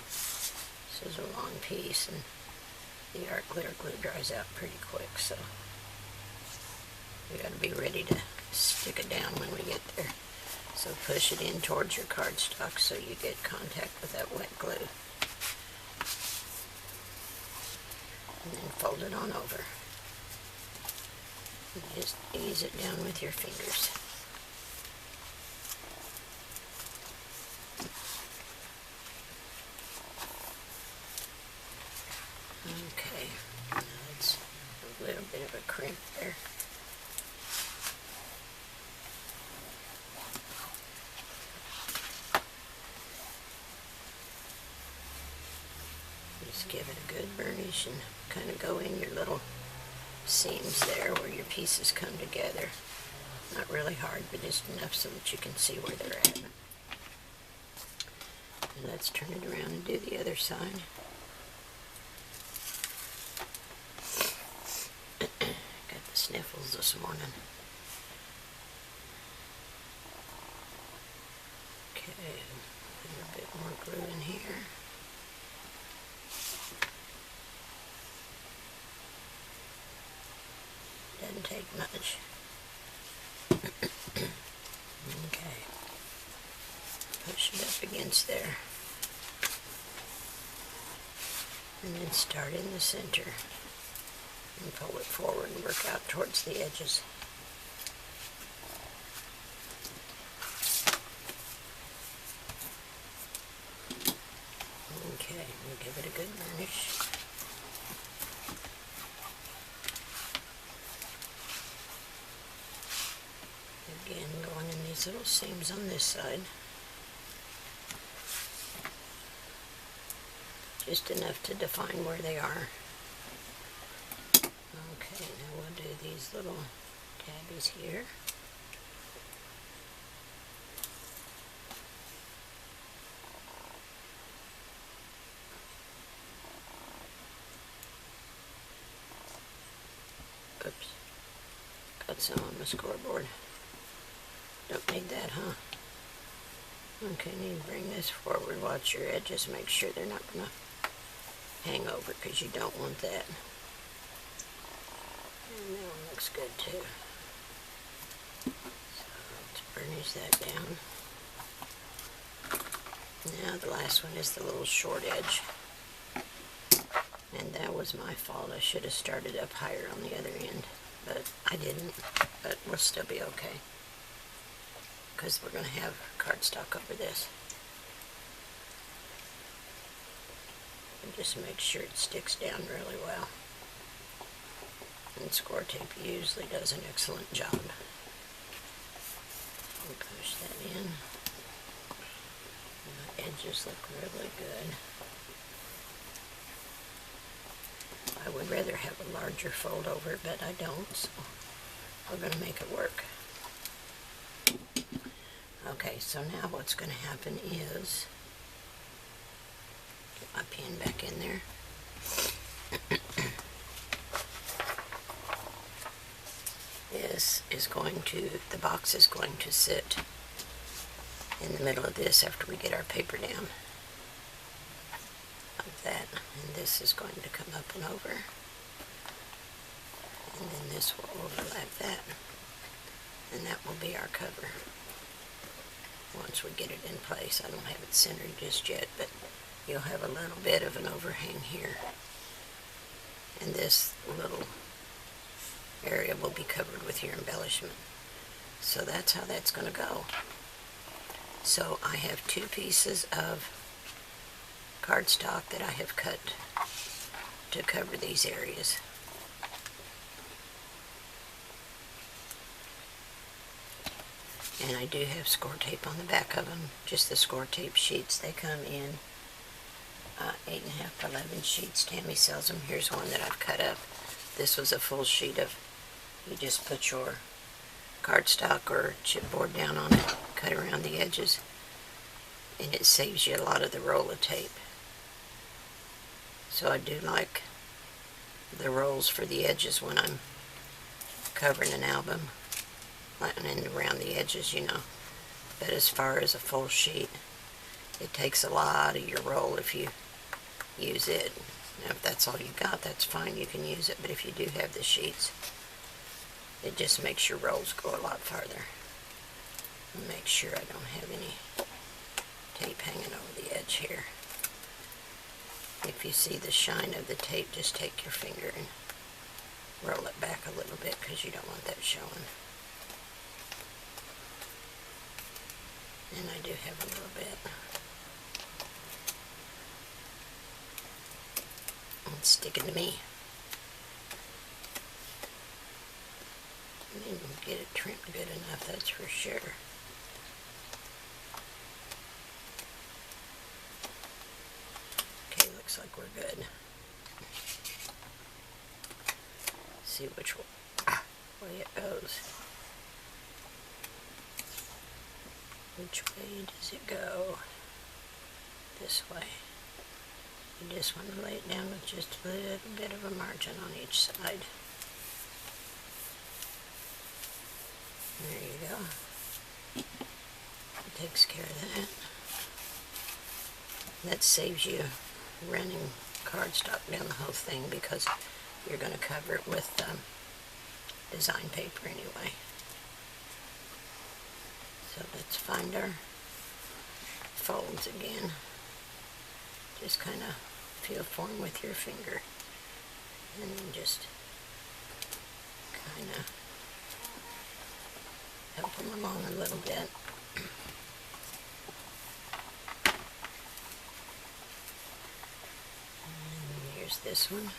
This is a long piece, and the art glitter glue dries out pretty quick, so we got to be ready to stick it down when we get there. So push it in towards your cardstock so you get contact with that wet glue. And then fold it on over. And just ease it down with your fingers. Okay, now it's a little bit of a crimp there. Just give it a good burnish and kind of go in your little seams there where your pieces come together. Not really hard, but just enough so that you can see where they're at. And let's turn it around and do the other side. Got the sniffles this morning. Okay, a little bit more glue in here. Doesn't take much. Okay. Push it up against there. And then start in the center. And pull it forward and work out towards the edges. Okay, we'll give it a good burnish. Again, going in these little seams on this side. Just enough to define where they are. Okay, now we'll do these little tabbies here. some on my scoreboard. Don't need that, huh? Okay, need to bring this forward. Watch your edges. Make sure they're not going to hang over, because you don't want that. And that one looks good too. So let's burnish that down. Now the last one is the little short edge. And that was my fault. I should have started up higher on the other end, but I didn't. But we'll still be okay, because we're going to have cardstock over this. And just make sure it sticks down really well. And score tape usually does an excellent job. We'll push that in. The edges look really good. I would rather have a larger fold over, but I don't, so we're going to make it work. Okay, so now what's going to happen is, get my pen back in there. This is going to, the box is going to sit in the middle of this after we get our paper down. Like that. And this is going to come up and over. And then this will overlap that. And that will be our cover. Once we get it in place. I don't have it centered just yet, but you'll have a little bit of an overhang here. And this little area will be covered with your embellishment. So that's how that's going to go. So I have 2 pieces of cardstock that I have cut to cover these areas. And I do have score tape on the back of them, just the score tape sheets. They come in 8.5 by 11 sheets. Tammy sells them. Here's one that I've cut up. This was a full sheet of, you just put your cardstock or chipboard down on it, cut around the edges, and it saves you a lot of the roll of tape. So I do like the rolls for the edges when I'm covering an album, and around the edges, you know. But as far as a full sheet, it takes a lot of your roll if you use it. Now if that's all you got, that's fine, you can use it, but if you do have the sheets, it just makes your rolls go a lot farther. Make sure I don't have any tape hanging over the edge here. If you see the shine of the tape, just take your finger and roll it back a little bit, because you don't want that showing. And I do have a little bit. It's sticking to me. I didn't get it trimmed good enough, that's for sure. Okay, looks like we're good. See which way it goes. Which way does it go? This way. You just want to lay it down with just a little bit of a margin on each side. There you go. It takes care of that. That saves you running cardstock down the whole thing, because you're going to cover it with design paper anyway. So let's find our folds again. Just kind of feel for them with your finger, and then just kind of help them along a little bit. And here's this one.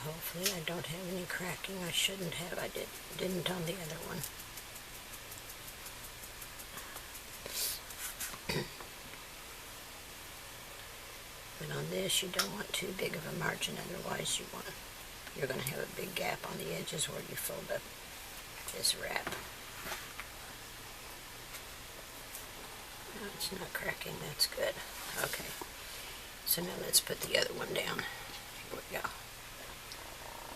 Hopefully I don't have any cracking. I shouldn't have. I didn't on the other one. But on this you don't want too big of a margin, otherwise you're going to have a big gap on the edges where you fold up this wrap. No, it's not cracking, that's good. Okay, so now let's put the other one down. Here we go.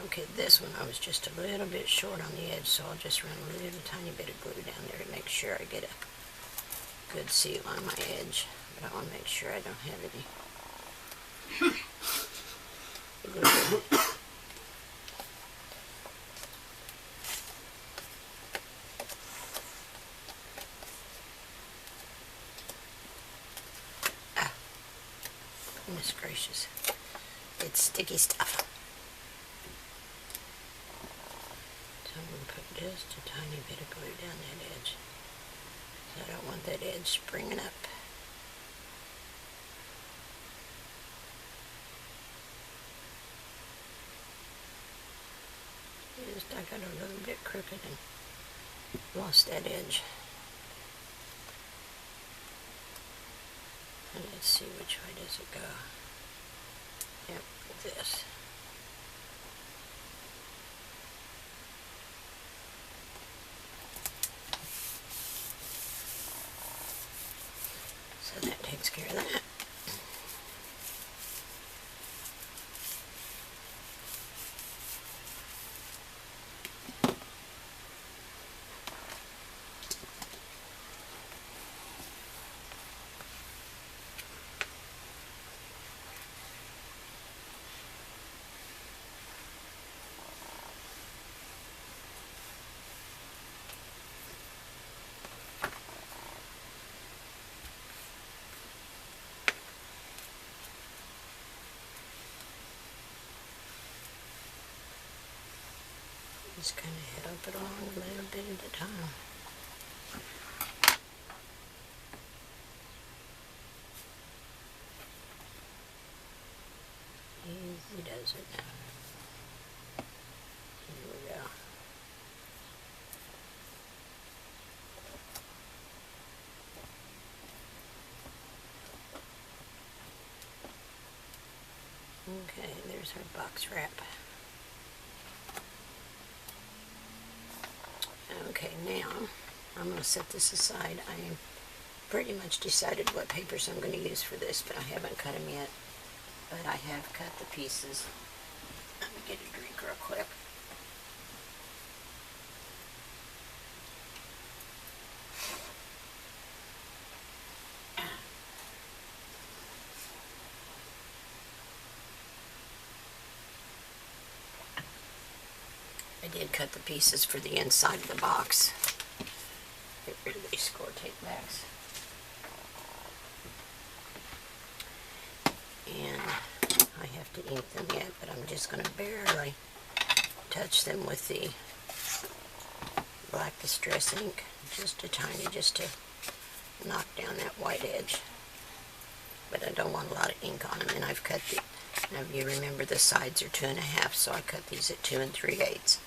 Okay, this one I was just a little bit short on the edge, so I'll just run a little tiny bit of glue down there to make sure I get a good seal on my edge. But I want to make sure I don't have any glue. Ah, goodness gracious. It's sticky stuff. So I'm going to put just a tiny bit of glue down that edge. So I don't want that edge springing up. Just I got a little bit crooked and lost that edge. And let's see which way does it go. Yep, this. So that takes care of that. Just kind of help it along a little bit at a time. Easy does it. Here we go. Okay, there's our box wrap. Okay, now I'm going to set this aside. I am pretty much decided what papers I'm going to use for this, but I haven't cut them yet. But I have cut the pieces. Let me get a drink real quick. I did cut the pieces for the inside of the box. Get rid of these score tape backs. And I have to ink them yet, but I'm just going to barely touch them with the black distress ink, just a tiny, just to knock down that white edge. But I don't want a lot of ink on them, and I've cut the, now you remember the sides are 2.5, so I cut these at 2 3/8.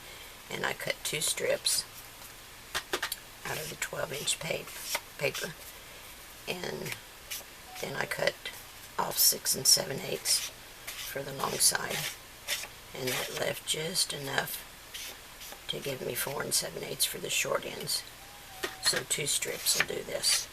And I cut 2 strips out of the 12-inch paper, and then I cut off 6 7/8 for the long side, and that left just enough to give me 4 7/8 for the short ends. So 2 strips will do this.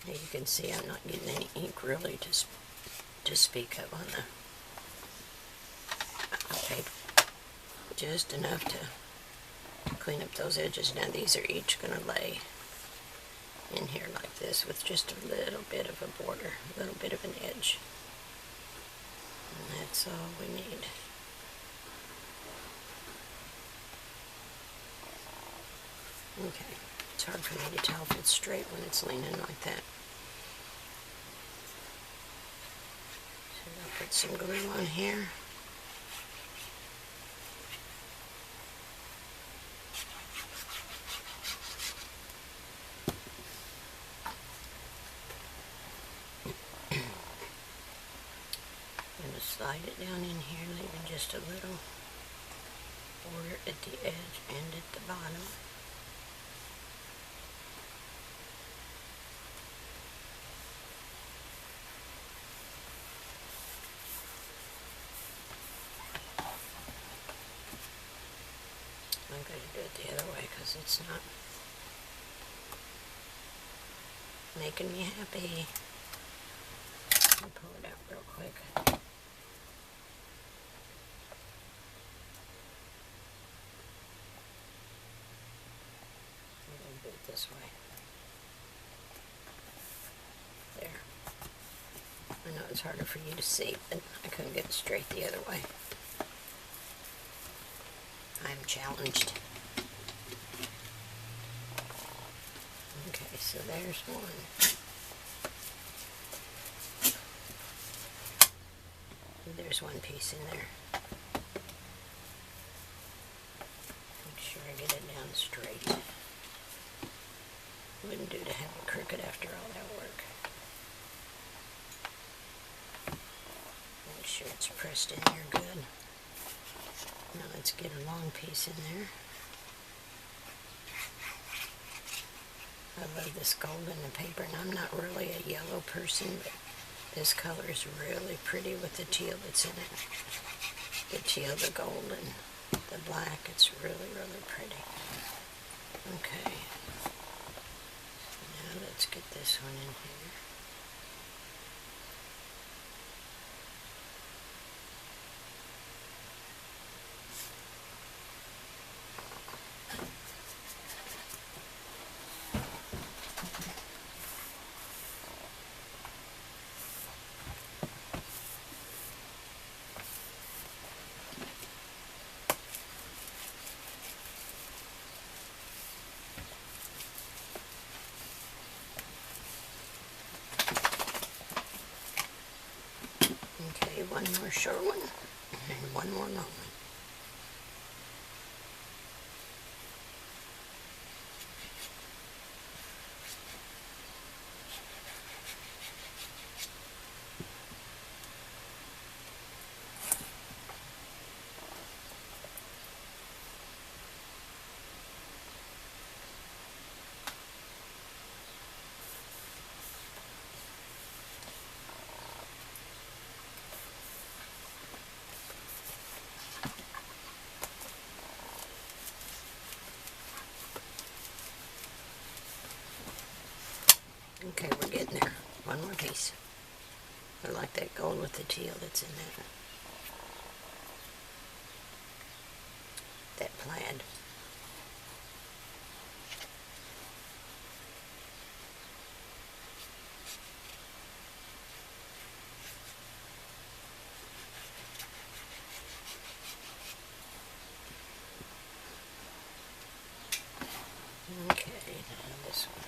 You can see I'm not getting any ink really to speak of on the paper. Just enough to clean up those edges. Now these are each going to lay in here like this with just a little bit of a border, a little bit of an edge. And that's all we need. Okay, it's hard for me to tell if it's straight when it's leaning like that. So I'll put some glue on here. slide it down in here, leaving just a little border at the edge and at the bottom. I'm going to do it the other way because it's not making me happy. Let me pull it out real quick. I'm going to do it this way. There. I know it's harder for you to see, but I couldn't get it straight the other way. I'm challenged. Okay, so there's one. There's one piece in there. Make sure I get it down straight. Wouldn't do to have it crooked after all that work. Make sure it's pressed in there good. Now let's get a long piece in there. I love this gold in the paper, and I'm not really a yellow person, but this color is really pretty with the teal that's in it. The teal, the gold, and the black. It's really, really pretty. Okay. Now let's get this one in here. Okay, one more short one, and one more long one. Okay, we're getting there. One more piece. I like that gold with the teal that's in there. That plaid. Okay, now this one.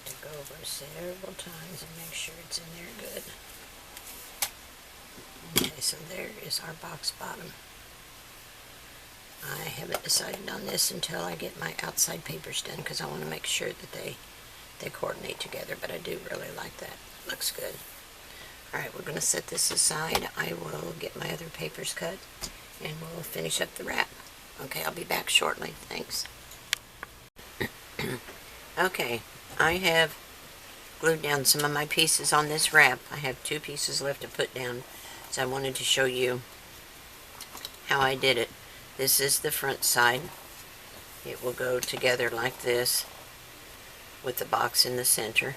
To go over several times and make sure it's in there good. Okay, so there is our box bottom. I haven't decided on this until I get my outside papers done because I want to make sure that they coordinate together, but I do really like that. Looks good. Alright, we're going to set this aside. I will get my other papers cut and we'll finish up the wrap. Okay, I'll be back shortly. Thanks. Okay, I have glued down some of my pieces on this wrap. I have 2 pieces left to put down, so I wanted to show you how I did it. This is the front side. It will go together like this with the box in the center.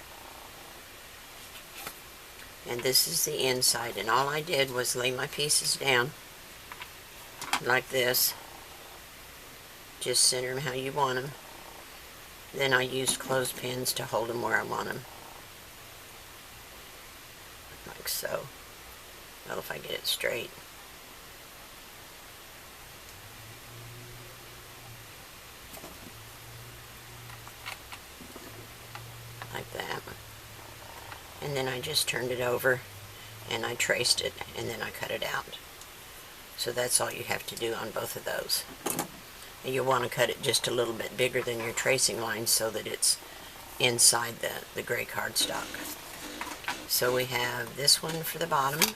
And this is the inside, and all I did was lay my pieces down like this. Just center them how you want them. Then I used clothespins to hold them where I want them. Like so. Well, if I get it straight. and then I just turned it over and I traced it, and then I cut it out. So that's all you have to do on both of those. You'll want to cut it just a little bit bigger than your tracing line so that it's inside the gray cardstock. So we have this one for the bottom,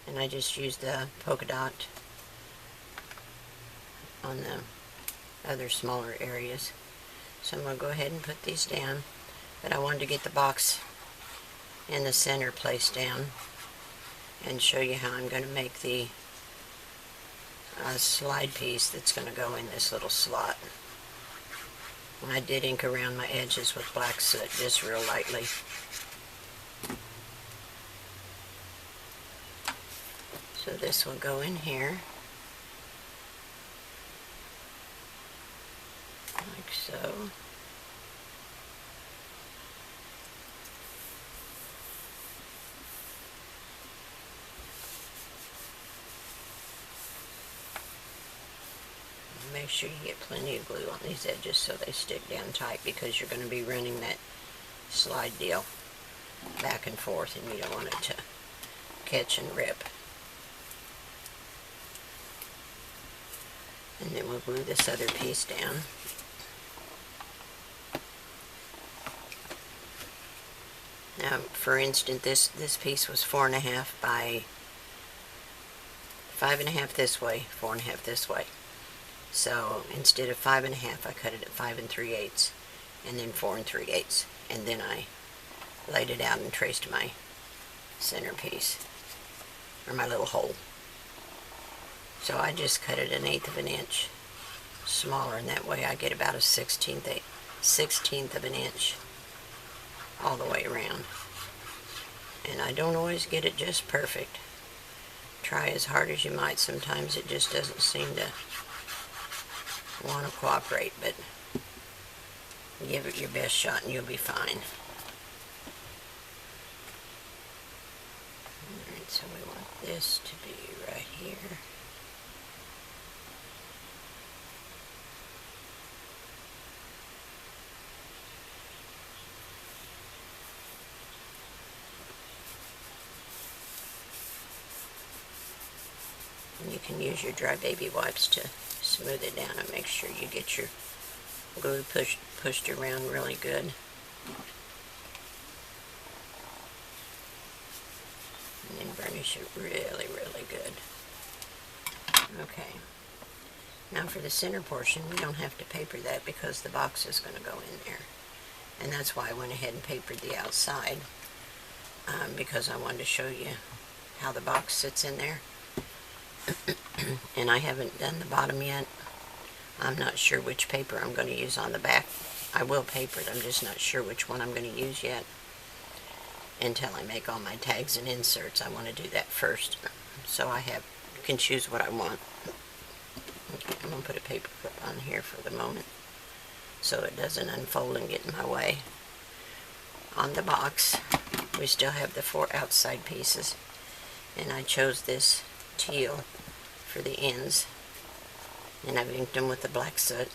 and I just used the polka dot on the other smaller areas. So I'm going to go ahead and put these down, but I wanted to get the box in the center placed down and show you how I'm going to make the slide piece that's going to go in this little slot. And I did ink around my edges with black soot just real lightly. So this will go in here, like so. Make sure you get plenty of glue on these edges so they stick down tight, because you're going to be running that slide deal back and forth and you don't want it to catch and rip. And then we'll glue this other piece down. Now, for instance, this piece was 4.5 by 5.5 this way, 4.5 this way. So instead of 5.5, I cut it at 5 3/8, and then 4 3/8, and then I laid it out and traced my center piece, or my little hole. So I just cut it 1/8 of an inch smaller, and that way I get about a 1/16 of an inch all the way around. And I don't always get it just perfect. Try as hard as you might, sometimes it just doesn't seem to want to cooperate, but give it your best shot and you'll be fine. Alright, so we want this to be right here. And you can use your dry baby wipes to smooth it down and make sure you get your glue pushed around really good. And then burnish it really, really good. Okay. Now for the center portion, we don't have to paper that because the box is going to go in there. And that's why I went ahead and papered the outside, because I wanted to show you how the box sits in there. And I haven't done the bottom yet. I'm not sure which paper I'm going to use on the back. I will paper it, I'm just not sure which one I'm going to use yet until I make all my tags and inserts. I want to do that first, so I can choose what I want. Okay, I'm going to put a paper clip on here for the moment so it doesn't unfold and get in my way. On the box, we still have the 4 outside pieces, and I chose this teal for the ends, and I've inked them with the black soot.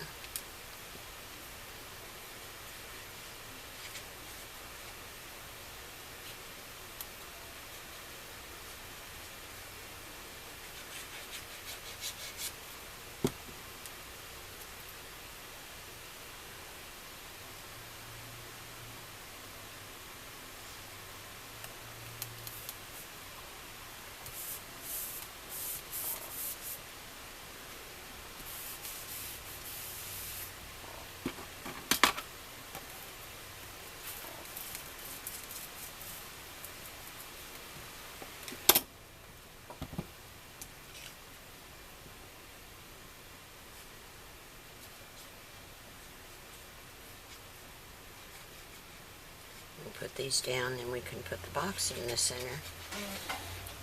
Put these down, and we can put the box in the center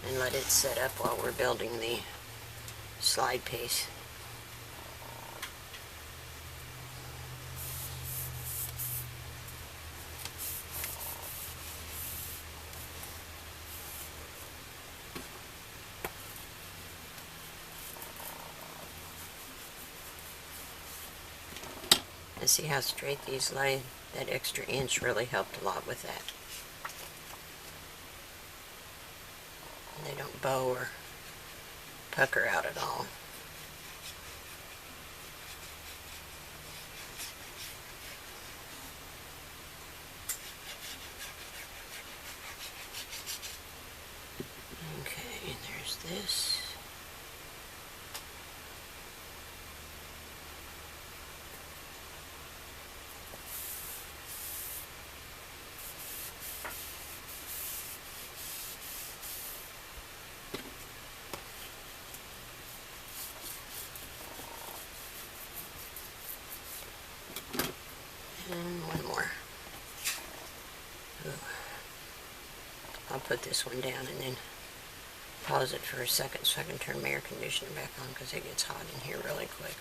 and let it set up while we're building the slide piece. And see how straight these lay? That extra inch really helped a lot with that. And they don't bow or pucker out at all. Okay, and there's this. And one more. Ooh. I'll put this one down and then pause it for a second so I can turn my air conditioner back on because it gets hot in here really quick.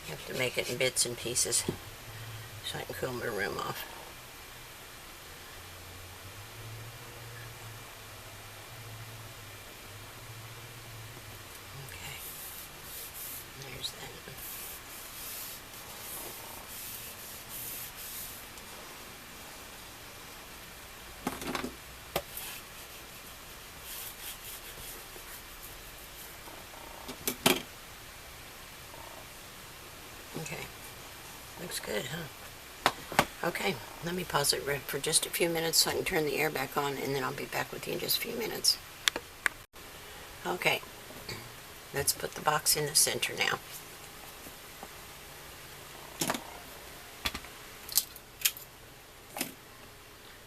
I have to make it in bits and pieces so I can cool my room off. Okay, there's that. Okay, looks good, huh? Okay, let me pause it for just a few minutes so I can turn the air back on, and then I'll be back with you in just a few minutes. Okay, let's put the box in the center now.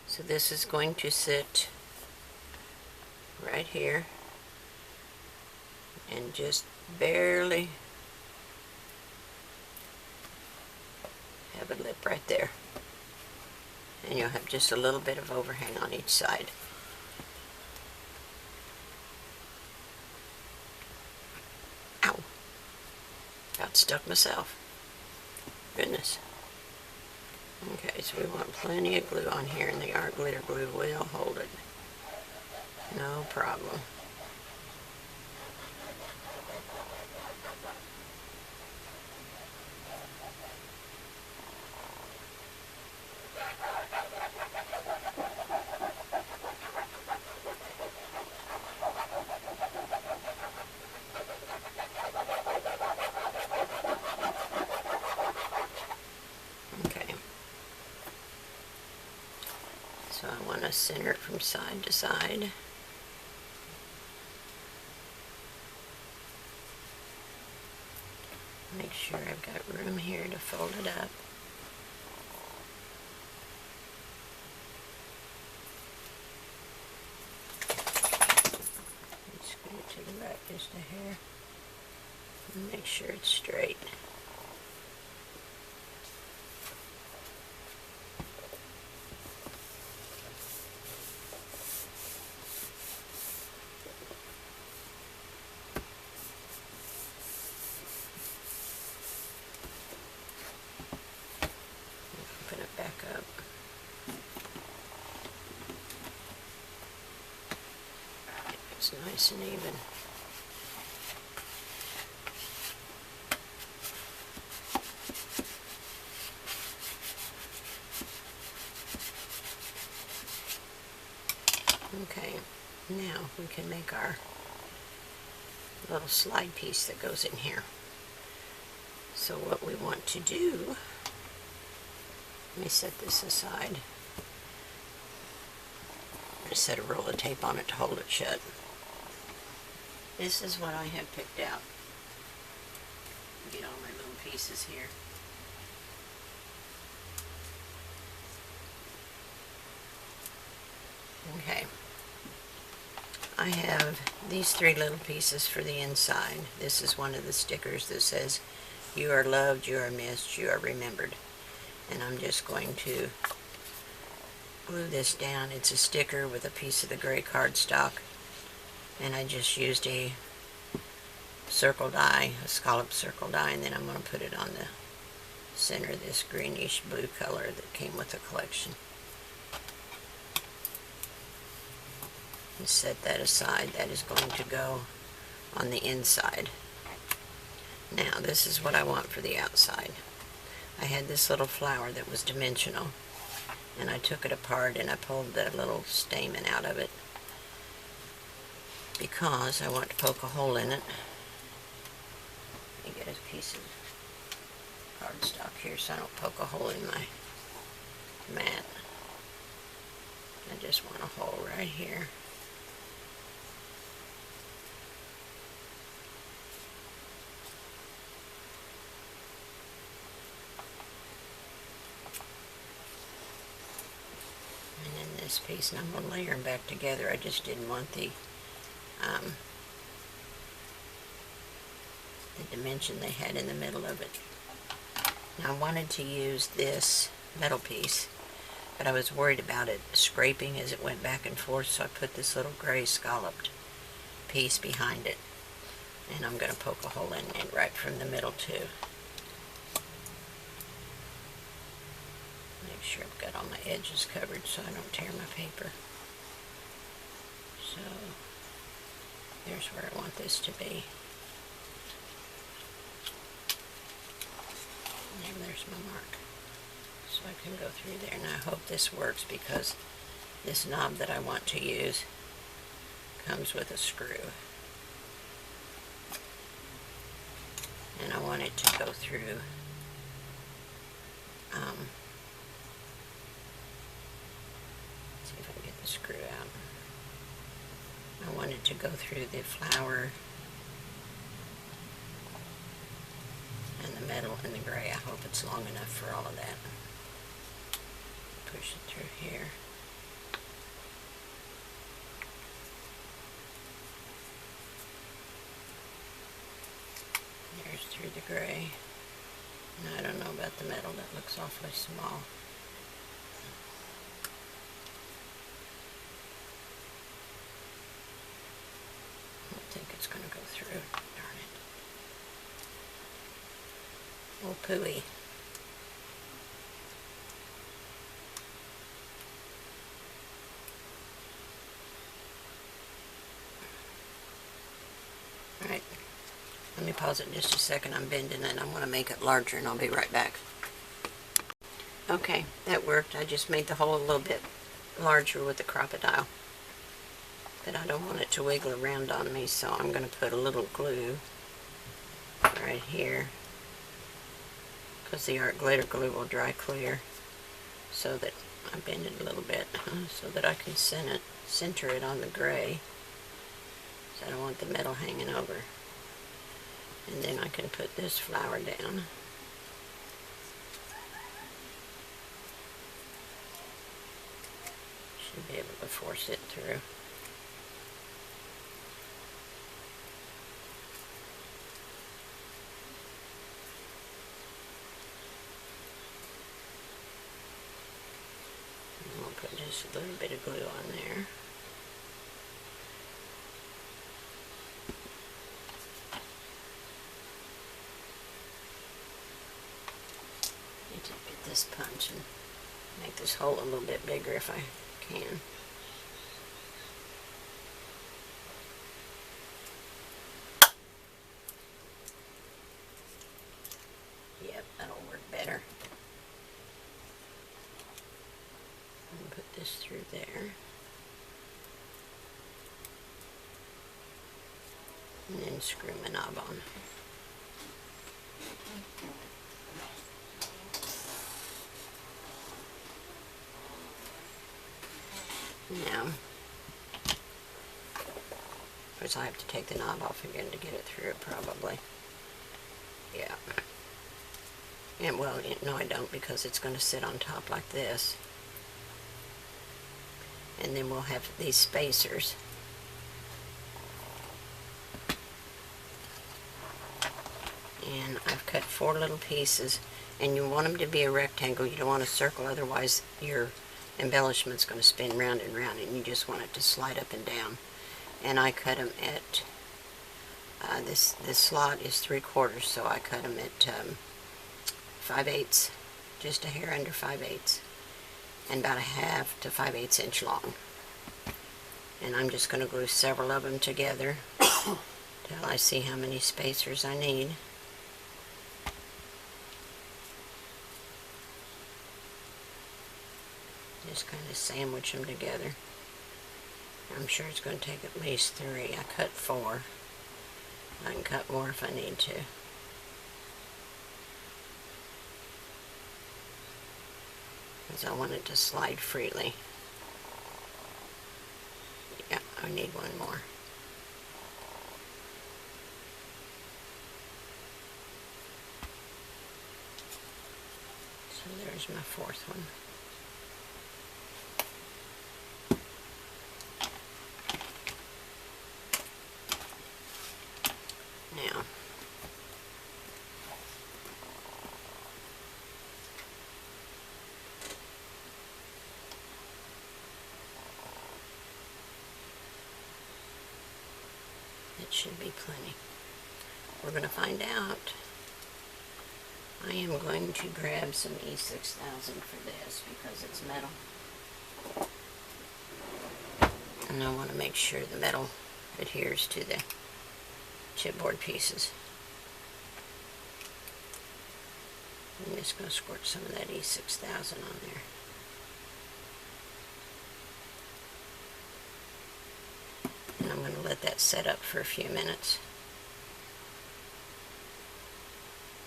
So this is going to sit right here and just barely have a lip right there. And you'll have just a little bit of overhang on each side. Ow! Got stuck myself. Goodness. Okay, so we want plenty of glue on here, and the art glitter glue will hold it. No problem. So I want to center it from side to side. Make sure I've got room here to fold it up. And scoot it to the right just a hair. And make sure it's straight. Back up. It's nice and even. Okay, now we can make our little slide piece that goes in here. So what we want to do, let me set this aside. I set a roll of tape on it to hold it shut. This is what I have picked out. Get all my little pieces here. Okay. I have these 3 little pieces for the inside. This is one of the stickers that says, "You are loved, you are missed, you are remembered." And I'm just going to glue this down. It's a sticker with a piece of the gray cardstock, and I just used a circle die, a scallop circle die, and then I'm going to put it on the center of this greenish blue color that came with the collection. And set that aside. That is going to go on the inside. Now this is what I want for the outside. I had this little flower that was dimensional, and I took it apart and I pulled the little stamen out of it because I want to poke a hole in it. Let me get a piece of cardstock here so I don't poke a hole in my mat. I just want a hole right here. And then this piece, and I'm going to layer them back together. I just didn't want the dimension they had in the middle of it. Now I wanted to use this metal piece, but I was worried about it scraping as it went back and forth, so I put this little gray scalloped piece behind it, and I'm going to poke a hole in it right from the middle too. Make sure I've got all my edges covered so I don't tear my paper. So there's where I want this to be. And there's my mark. So I can go through there, and I hope this works because this knob that I want to use comes with a screw. And I want it to go through see if I can get the screw out. I want it to go through the flower and the metal and the gray. I hope it's long enough for all of that. Push it through here. There's through the gray. And I don't know about the metal, that looks awfully small. I don't think it's going to go through. Darn it. Oh, pooey. Alright, let me pause it just a second. I'm bending it. I'm going to make it larger and I'll be right back. Okay, that worked. I just made the hole a little bit larger with the crocodile. But I don't want it to wiggle around on me, so I'm going to put a little glue right here, because the art glitter glue will dry clear, so that I bend it a little bit so that I can center it on the gray. So I don't want the metal hanging over. And then I can put this flower down. Should be able to force it through. And we'll put just a little bit of glue on there. Need to get this punch and make this hole a little bit bigger if I can. Yep, that'll work better. And put this through there. And then screw my knob on. Now, of course I have to take the knob off again to get it through it probably. Yeah. And well, no I don't, because it's going to sit on top like this. And then we'll have these spacers. And I've cut 4 little pieces, and you want them to be a rectangle. You don't want a circle, otherwise your embellishment's going to spin round and round, and you just want it to slide up and down. And I cut them at this slot is 3/4, so I cut them at 5/8, just a hair under 5/8, and about a 1/2 to 5/8 inch long. And I'm just going to glue several of them together to until I see how many spacers I need. Just kind of sandwich them together. I'm sure it's going to take at least 3. I cut 4. I can cut more if I need to. Because I want it to slide freely. Yeah, I need one more. So there's my 4th one. Now, it should be plenty. We're going to find out. I am going to grab some E6000 for this because it's metal. And I want to make sure the metal adheres to the chipboard pieces. I'm just going to squirt some of that E6000 on there. And I'm going to let that set up for a few minutes.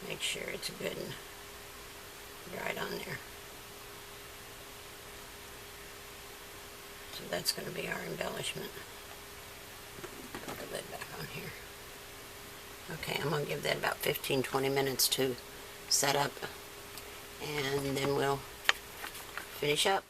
Make sure it's good and dried on there. So that's going to be our embellishment. Put the lid back on here. Okay, I'm going to give that about 15-20 minutes to set up, and then we'll finish up.